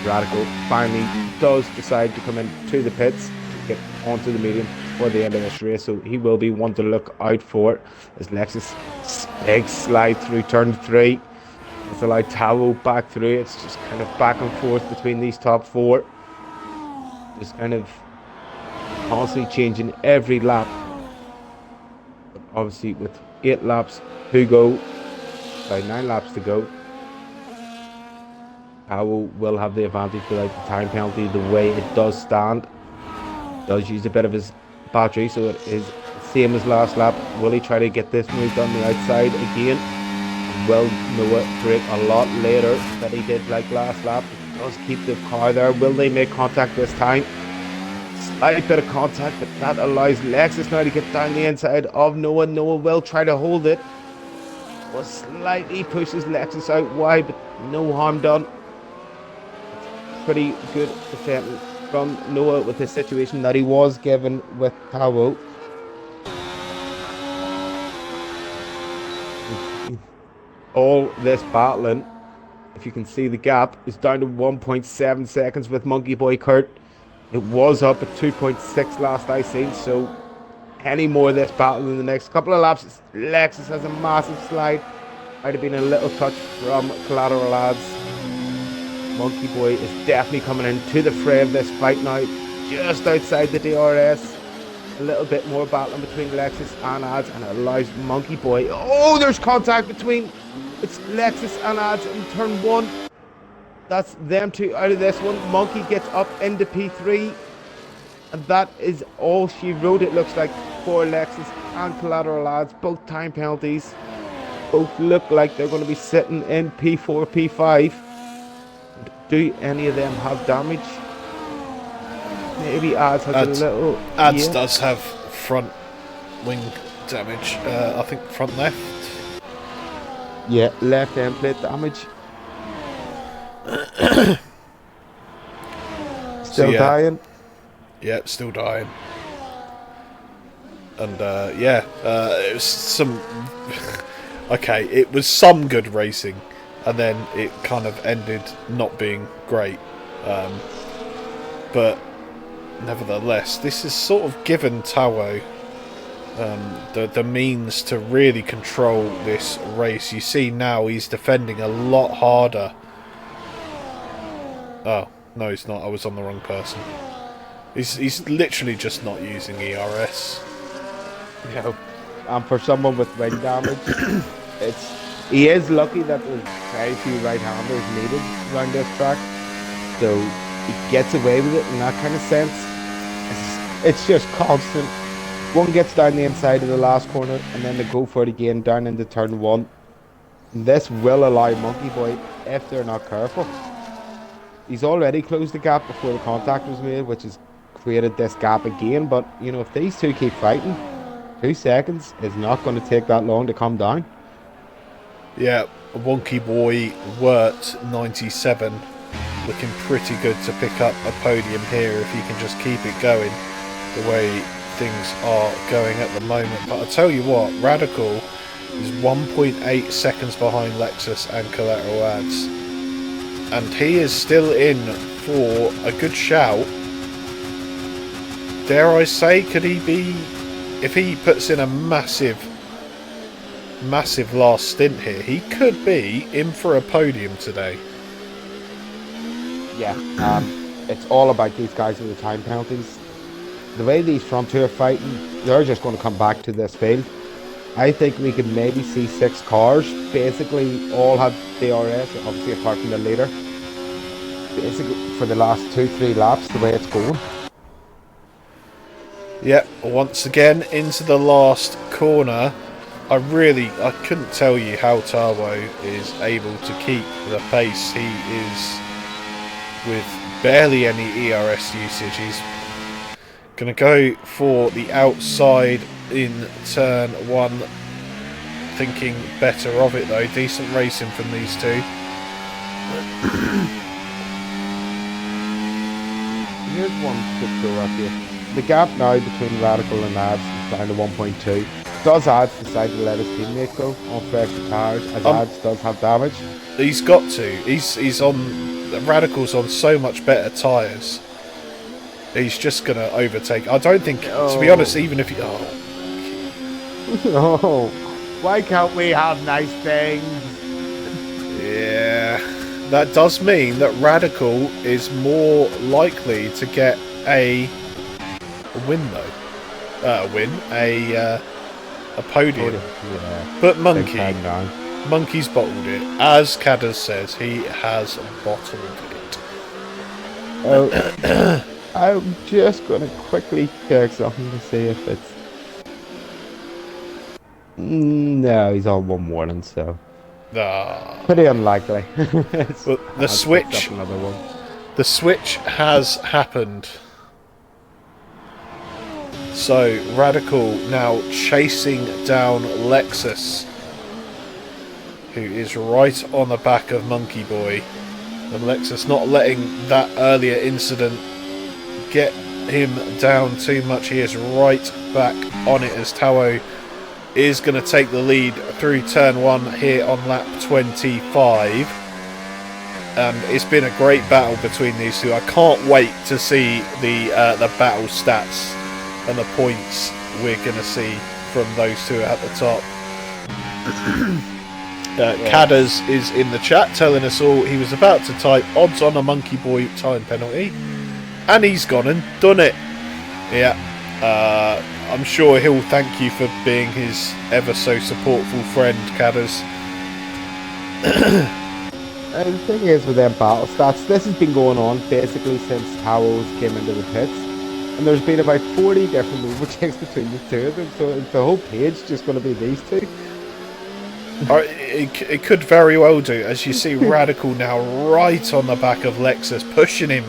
Radical finally does decide to come into the pits to get onto the medium for the end of this race, so he will be one to look out for as Lexus big slide through turn 3. It's allowed Tao back through. It's just kind of back and forth between these top 4, just kind of constantly changing every lap. But obviously with 8 laps to go, 9 laps to go, Powell will have the advantage without the time penalty. The way it does stand, does use a bit of his battery, so it is same as last lap. Will he try to get this move on the outside again? Will Noah break a lot later than he did like last lap? He does keep the car there. Will they make contact this time? Slight bit of contact, but that allows Lexus now to get down the inside of Noah. Noah will try to hold it, but slightly pushes Lexus out wide, but no harm done. Pretty good defending from Noah with the situation that he was given with Tao. All this battling, if you can see the gap, is down to 1.7 seconds with Monkey Boy Kurt. It was up at 2.6 last I seen, so any more of this battle in the next couple of laps, Lexus has a massive slide. Might have been a little touch from Collateral Lads. Monkey Boy is definitely coming into the fray of this fight now, just outside the DRS. A little bit more battling between Lexus and Ads, and it allows Monkey Boy. Oh, there's contact between it's Lexus and Ads in turn 1. That's them two out of this one. Monkey gets up into P3, and that is all she wrote, it looks like, for Lexus and Collateral Lads. Both time penalties. Both look like they're going to be sitting in P4, P5. Do any of them have damage? Maybe Ads has a little. Ads does have front wing damage. I think front left. Yeah, left end plate damage. Still dying. Yeah, still dying. And it was some. Okay, it was some good racing. And then it kind of ended not being great. But nevertheless, this has sort of given Tao the means to really control this race. You see now he's defending a lot harder. Oh, no he's not. I was on the wrong person. He's literally just not using ERS. Yeah. And for someone with wing damage, he is lucky that there's very few right-handers needed around this track, so he gets away with it in that kind of sense. It's just constant. One gets down the inside of the last corner, and then they go for it again down into turn 1. And this will allow Monkey Boy, if they're not careful. He's already closed the gap before the contact was made, which has created this gap again. But you know, if these two keep fighting, 2 seconds is not going to take that long to come down. Yeah, Wonky Boy Wirt 97 looking pretty good to pick up a podium here if he can just keep it going the way things are going at the moment. But I'll tell you what, Radical is 1.8 seconds behind Lexus and Collateral Ads, and he is still in for a good shout. Dare I say, could he be, if he puts in a massive last stint here, he could be in for a podium today. Yeah, it's all about these guys with the time penalties. The way these front two are fighting, they're just going to come back to this field. I think we could maybe see 6 cars, basically all have DRS, obviously apart from the leader. Basically for the last 2-3 laps, the way it's going. Yep, once again into the last corner. I couldn't tell you how Tarbo is able to keep the pace. He is with barely any ERS usage. He's going to go for the outside in turn 1, thinking better of it though. Decent racing from these two. Here's one quick go up here. The gap now between Radical and Ads is down to 1.2. Does Ads decide to let his teammate go on fresher tyres, as Ads does have damage? He's got to. He's on, Radical's on so much better tyres. He's just going to overtake. I don't think, to be honest, even if he... Oh, why can't we have nice things? Yeah, that does mean that Radical is more likely to get a win though. A podium. Yeah. But Monkey's bottled it. As Cadders says, he has bottled it. Oh, I'm just going to quickly check something to see if it's... No, he's on one warning, so... Pretty unlikely. Well, the switch has happened. So Radical now chasing down Lexus, who is right on the back of Monkey Boy, and Lexus not letting that earlier incident get him down too much. He is right back on it as Tao is going to take the lead through turn 1 here on lap 25. It's been a great battle between these two. I can't wait to see the battle stats and the points we're going to see from those two at the top. Cadders is in the chat telling us all he was about to type odds on a Monkey Boy time penalty, and he's gone and done it. Yeah, I'm sure he'll thank you for being his ever so supportful friend, Cadders. The thing is with them battle stats, this has been going on basically since Towels came into the pits, and there's been about 40 different overtakes between the two of them, so the whole page just going to be these two. It could very well do, as you see Radical now right on the back of Lexus, pushing him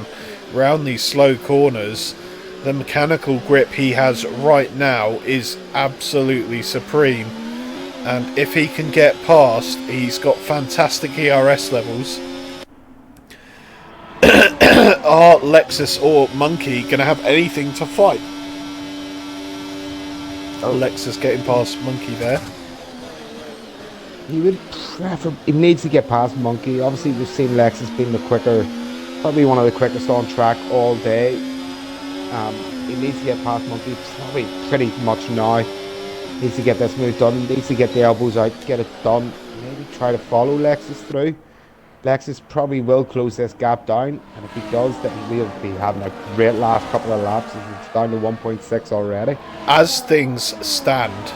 round these slow corners. The mechanical grip he has right now is absolutely supreme, and if he can get past, he's got fantastic ERS levels. Are Lexus or Monkey going to have anything to fight? Lexus getting past Monkey there. He would he needs to get past Monkey. Obviously, we've seen Lexus being the quicker, probably one of the quickest on track all day. He needs to get past Monkey probably pretty much now. Needs to get this move done. Needs to get the elbows out, get it done. Maybe try to follow Lexus through. Lexus probably will close this gap down, and if he does, then we'll be having a great last couple of laps. It's down to 1.6 already. As things stand,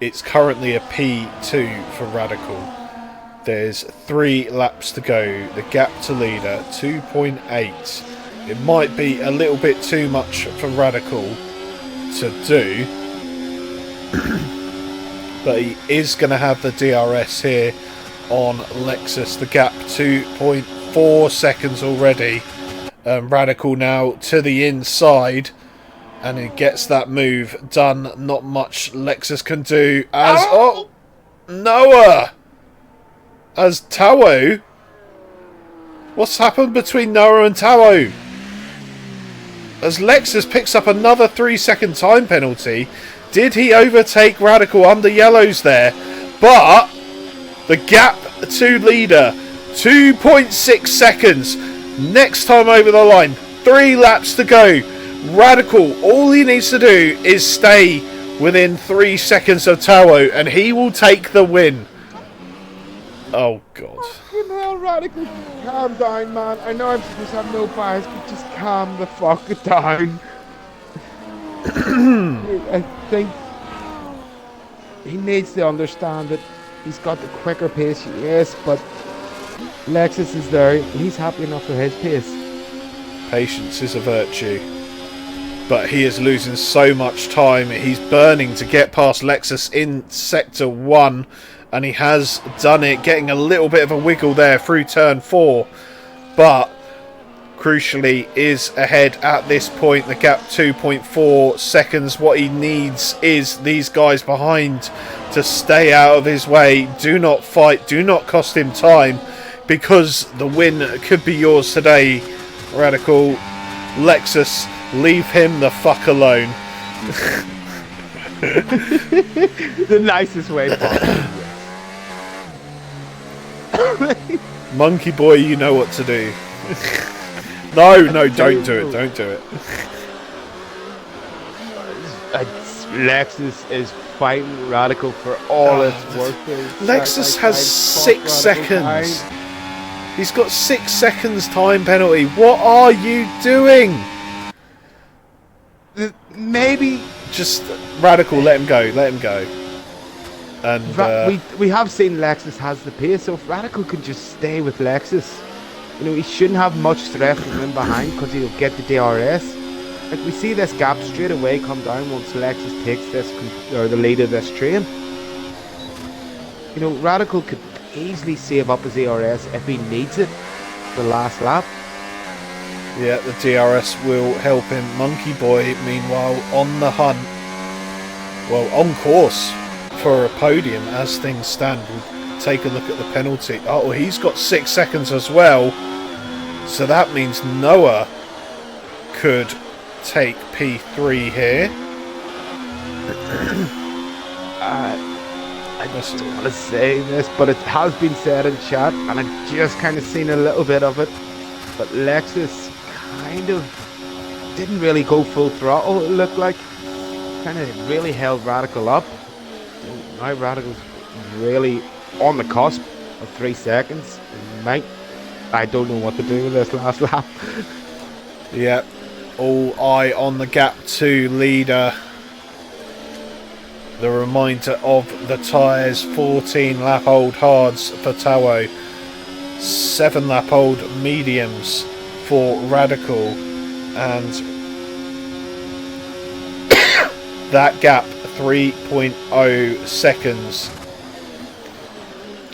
it's currently a P2 for Radical. There's 3 laps to go. The gap to leader, 2.8. It might be a little bit too much for Radical to do, but he is going to have the DRS here on Lexus. The gap 2.4 seconds already. Radical now to the inside, and he gets that move done. Not much Lexus can do as Noah, as Tao What's happened between Noah and Tao? As Lexus picks up another 3-second time penalty, did he overtake Radical under yellows there? But the gap to leader, 2.6 seconds. Next time over the line, 3 laps to go. Radical, all he needs to do is stay within 3 seconds of Tao, and he will take the win. Oh, God. Fucking hell, Radical. Calm down, man. I know I'm supposed to have no bias, but just calm the fuck down. I think he needs to understand that he's got the quicker pace, yes, but Lexus is there. He's happy enough with his pace. Patience is a virtue. But he is losing so much time. He's burning to get past Lexus in Sector 1. And he has done it, getting a little bit of a wiggle there through turn 4. But crucially is ahead at this point. The gap 2.4 seconds. What he needs is these guys behind to stay out of his way. Do not fight. Do not cost him time. Because the win could be yours today. Radical. Lexus, leave him the fuck alone. The nicest way possible. Monkey boy, you know what to do. No, don't do it. Don't do it. Lexus is fighting Radical for all it's worth. Lexus has 6 seconds. He's got 6 seconds time penalty. What are you doing? Maybe just Radical. Let him go. Let him go. And we have seen Lexus has the pace, so if Radical could just stay with Lexus, you know, he shouldn't have much threat from him behind because he'll get the DRS. Like, we see this gap straight away come down once Lexus takes this or the lead of this train. You know, Radical could easily save up his DRS if he needs it the last lap. Yeah, the DRS will help him. Monkey Boy, meanwhile, on the hunt. Well, on course for a podium as things stand. We'll take a look at the penalty. Oh, he's got 6 seconds as well. So that means Noah could take P3 here. I just don't want to say this, but it has been said in chat, and I've just kind of seen a little bit of it. But Lexus kind of didn't really go full throttle, it looked like. Kind of really held Radical up. Now Radical's really on the cusp of 3 seconds. I don't know what to do with this last lap. Yeah, all eye on the gap 2 leader. The reminder of the tyres, 14 lap old hards for Tao, 7 lap old mediums for Radical, and that gap 3.0 seconds.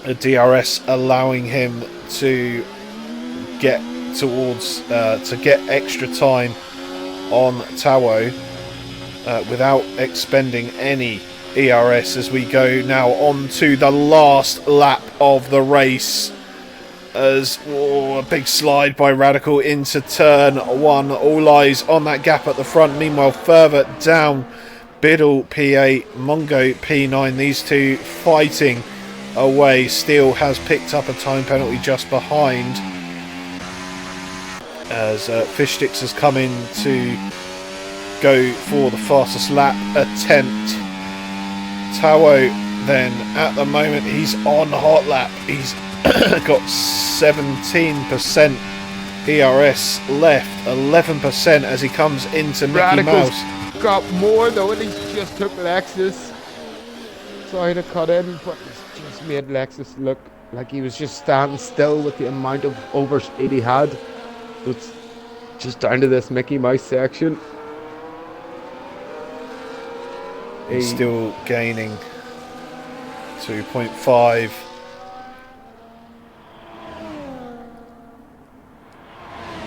A DRS allowing him to get towards to get extra time on Tao without expending any ERS as we go now on to the last lap of the race. As a big slide by Radical into turn 1. All eyes on that gap at the front. Meanwhile, further down, Biddle P8, Mongo P9. These two fighting away. Steele has picked up a time penalty just behind. As Fish Sticks has come in to go for the fastest lap attempt. Tao then, at the moment, he's on hot lap. He's got 17% ERS left, 11% as he comes into Mickey Radical's Mouse. Got more though, and he's just took Lexus. Sorry to cut in, but it's just made Lexus look like he was just standing still with the amount of overspeed he had. It's just down to this Mickey Mouse section. He's still gaining 2.5.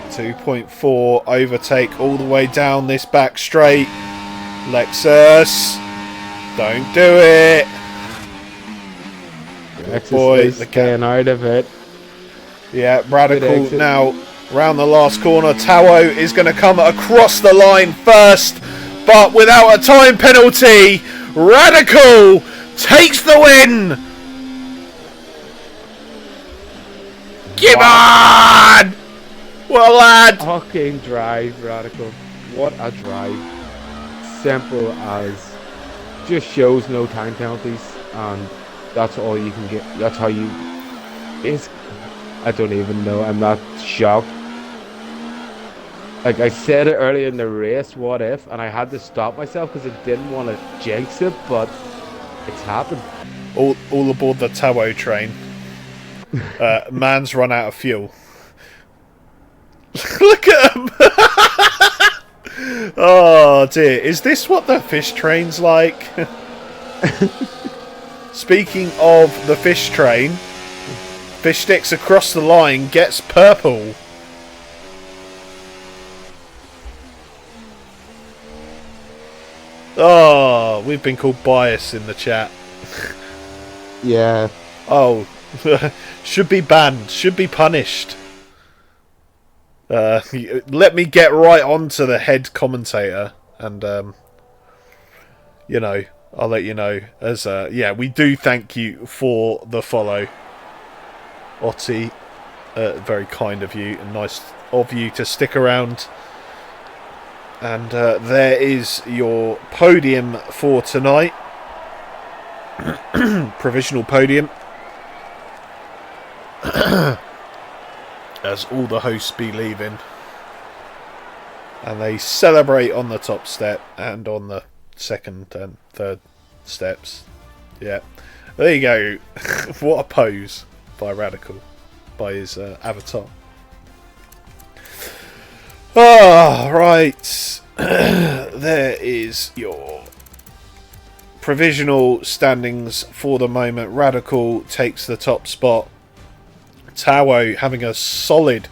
.4 overtake all the way down this back straight. Lexus, don't do it. Lexus Boy, is the getting out of it. Yeah, Good Radical exit. now round the last corner. Tao is going to come across the line first, but without a time penalty, Radical takes the win. Give What on! What a lad! fucking drive, Radical. What a drive. Simple as just shows no time penalties, and that's all you can get. That's how you. It's, I don't even know. I'm not shocked. Like I said it earlier in the race, what if? And I had to stop myself because I didn't want to jinx it, but it's happened. All aboard the Tao train. Man's run out of fuel. Look at him! Oh dear, is this what the fish train's like? Speaking of the fish train, fish sticks across the line, gets purple. Oh, we've been called bias in the chat. Yeah. Oh, should be banned, should be punished. Let me get right on to the head commentator, and I'll let you know. As yeah, we do thank you for the follow, Otti. Very kind of you, and nice of you to stick around. And there is your podium for tonight. Provisional podium. As all the hosts be leaving. And they celebrate on the top step and on the second and third steps. Yeah. There you go. What a pose by Radical. By his avatar. Ah, right. There is your provisional standings for the moment. Radical takes the top spot. Tao having a solid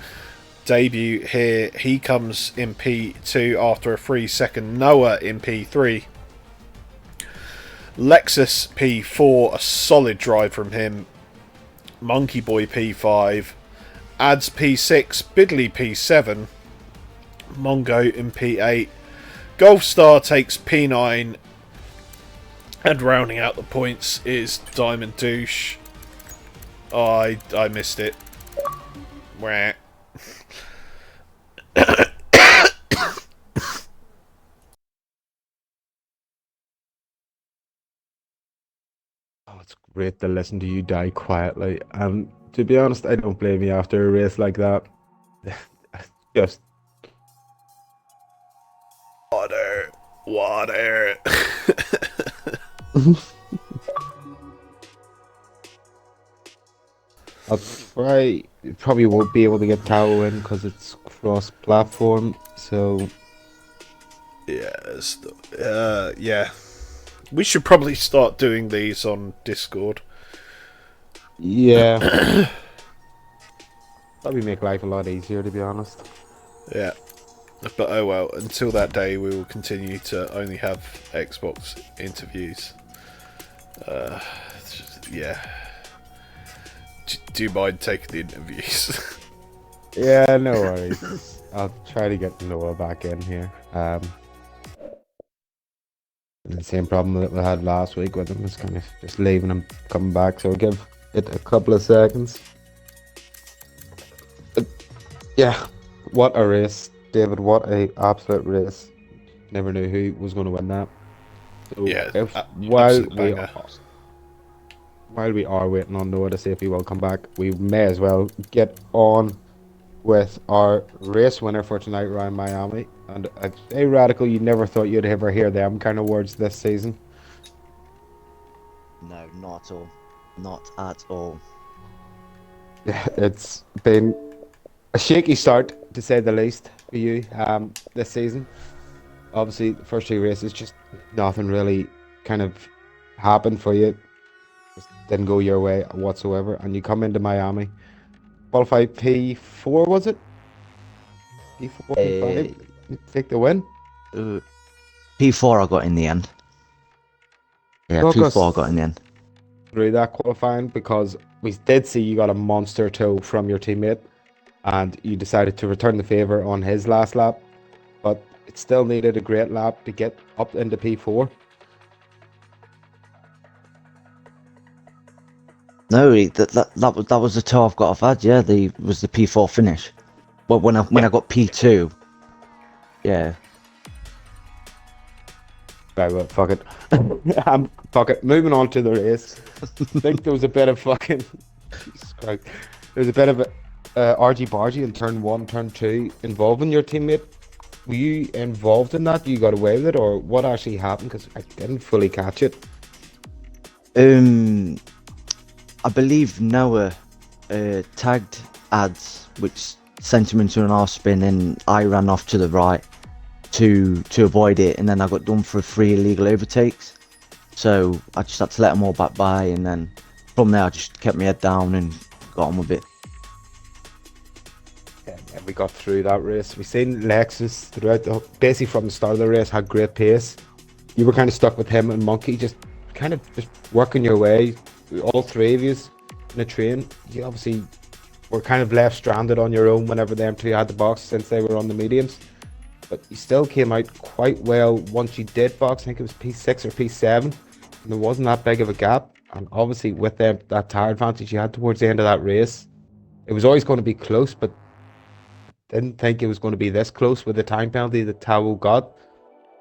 debut here. He comes in P2 after a 3-second Noah in P3. Lexus P4, a solid drive from him. Monkey Boy P5. Ads P6, Bidley P7. Mongo in P8. Golfstar takes P9. And rounding out the points is Diamond Douche. Oh, I missed it. Wah. Oh, it's great to listen to you die quietly. And to be honest, I don't blame you after a race like that. Just Water. Water. I'll try. Probably won't be able to get Tao in because it's cross-platform. So Yes. Yeah. We should probably start doing these on Discord. yeah, probably make life a lot easier, to be honest. Yeah. But oh well, until that day we will continue to only have Xbox interviews. Yeah. Do you mind taking the interviews? Yeah, no worries. I'll try to get Noah back in here. The same problem that we had last week with him is kind of just leaving him, coming back. So I'll give it a couple of seconds. But yeah, what a race, David! What a absolute race! Never knew who was going to win that. So Yeah, if absolute banger. while we are waiting on Noah to see if he will come back, we may as well get on with our race winner for tonight, Ryan Miami. And hey, Radical, you never thought you'd ever hear them kind of words this season. No, not at all. Not at all. Yeah, it's been a shaky start, to say the least, for you this season. Obviously, the first two races, just nothing really kind of happened for you. Just didn't go your way whatsoever. And you come into Miami. Qualify P4, was it? P4, P5? Take the win? P4 I got in the end. Yeah, Talk P4 I us, got in the end. through that qualifying because we did see you got a monster tow from your teammate and you decided to return the favour on his last lap, but it still needed a great lap to get up into P4. No, that was the tow I've got off Ad. Yeah, was the P4 finish. Well, when I got P2, yeah. Right, well, fuck it. Fuck it. Moving on to the race. I think there was a bit of fucking. Jesus Christ. There was a bit of a argy bargy in turn 1, turn 2 involving your teammate. Were you involved in that? You got away with it, or what actually happened? Because I didn't fully catch it. I believe Noah tagged Ads, which sent him into an arse spin, and I ran off to the right to avoid it, and then I got done for 3 illegal overtakes. So I just had to let them all back by, and then from there I just kept my head down and got on with it. Yeah, we got through that race. We seen Lexus throughout basically from the start of the race had great pace. You were kind of stuck with him and Monkey, just working your way. All 3 of you in a train. You obviously were kind of left stranded on your own whenever them 2 had the box since they were on the mediums. But you still came out quite well once you did box. I think it was P6 or P7. And there wasn't that big of a gap. And obviously with that tire advantage you had towards the end of that race, it was always going to be close, but didn't think it was going to be this close with the time penalty that Tao got.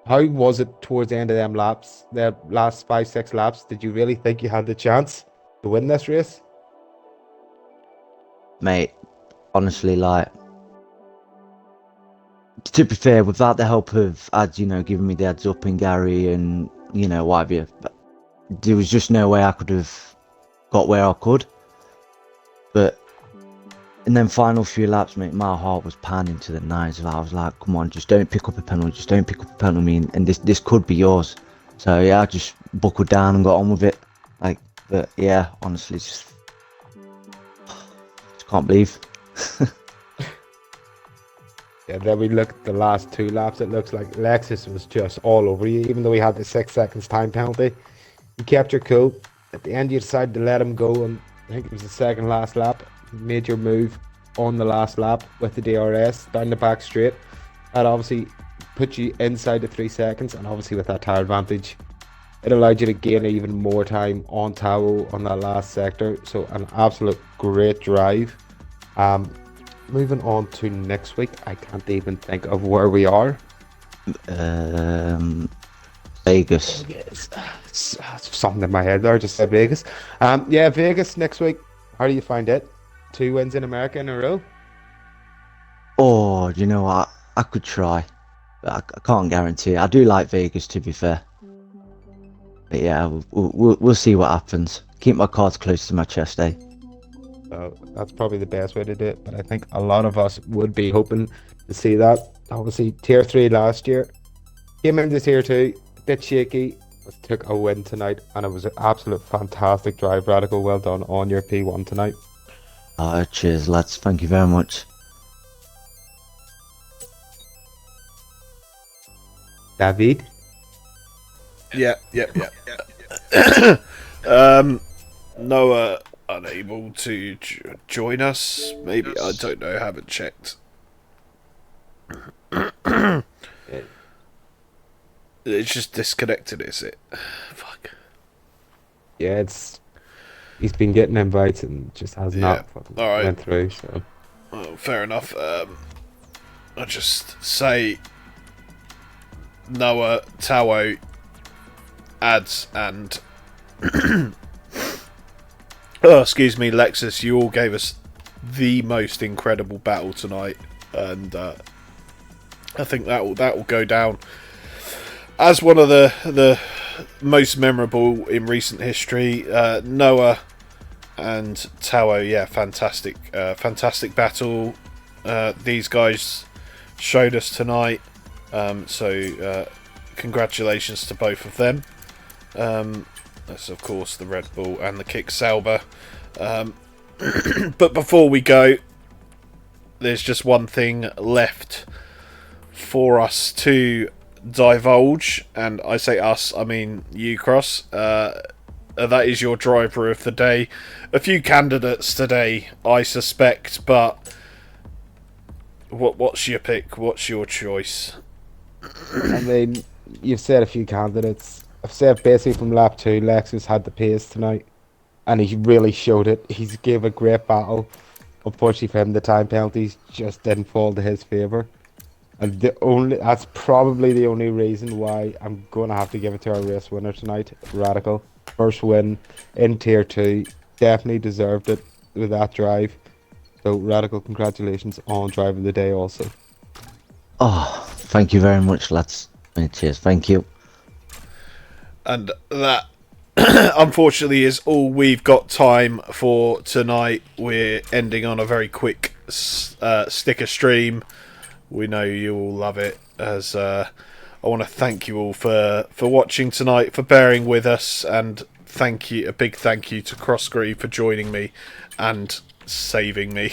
How was it towards the end of them laps, the last 5-6 laps? Did you really think you had the chance to win this race? Mate, honestly, like, to be fair, without the help of Ads, giving me the heads up and Gary and, what have you, there was just no way I could have got where I could. But in them final few laps, mate, my heart was pounding to the nines. I was like, come on, just don't pick up a penalty, just don't pick up a penalty, and this could be yours. So yeah, I just buckled down and got on with it. But yeah, honestly, just can't believe. Yeah, then we look at the last 2 laps. It looks like Lexus was just all over you, even though he had the 6 seconds time penalty. You kept your cool. At the end, you decided to let him go, and I think it was the second last lap. You made your move on the last lap with the DRS down the back straight. That obviously put you inside the 3 seconds, and obviously with that tire advantage, it allowed you to gain even more time on Tao on that last sector. So an absolute great drive. Moving on to next week, I can't even think of where we are. Vegas. Something in my head there, just said Vegas. Yeah, Vegas next week. How do you find it? 2 wins in America in a row? Oh, you know what? I could try, but I can't guarantee it. I do like Vegas, to be fair. But yeah, we'll see what happens. Keep my cards close to my chest, eh? So that's probably the best way to do it. But I think a lot of us would be hoping to see that. Obviously, Tier 3 last year. Came into Tier 2, a bit shaky, but took a win tonight. And it was an absolute fantastic drive. Radical, well done on your P1 tonight. Cheers, lads. Thank you very much. David? Yeah. Noah unable to join us. Maybe, I don't know, haven't checked. It's just disconnected, is it? Fuck. Yeah, he's been getting invites and just has not fucking Alright. went through, so. Well, fair enough. I'll just say Noah, Tao, Ads, and excuse me, Lexus, you all gave us the most incredible battle tonight, and I think that will go down as one of the most memorable in recent history. Noah and Tao, yeah, fantastic battle. These guys showed us tonight, so congratulations to both of them. That's of course the Red Bull and the Kick Sauber. But before we go, there's just one thing left for us to divulge, and I say us, I mean you, Cross. that is your driver of the day. A few candidates today, I suspect, but what's your pick? What's your choice? I mean, you've said a few candidates. I've said basically from lap 2, Lexus had the pace tonight, and he really showed it. He's gave a great battle. Unfortunately for him, the time penalties just didn't fall to his favour. And that's probably the only reason why I'm going to have to give it to our race winner tonight, Radical. First win in Tier 2. Definitely deserved it with that drive. So, Radical, congratulations on drive of the day also. Oh, thank you very much, lads. Cheers, thank you. And that, unfortunately, is all we've got time for tonight. We're ending on a very quick sticker stream. We know you all love it, as I want to thank you all for watching tonight, for bearing with us, and a big thank you to Crossgree for joining me and saving me.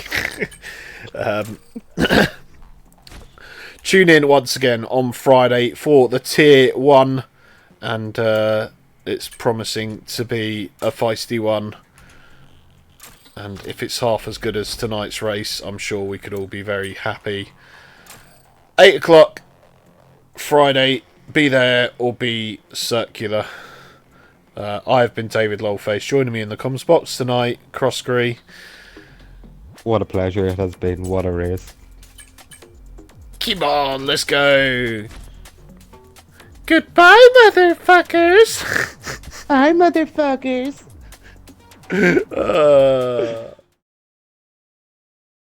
Tune in once again on Friday for the Tier 1, and it's promising to be a feisty one. And if it's half as good as tonight's race, I'm sure we could all be very happy. 8 o'clock Friday, be there or be circular. I've been David Lolface. Joining me in the comms box tonight, Crossgree. What a pleasure it has been. What a race. Keep on, let's go. Goodbye, motherfuckers. Hi, motherfuckers.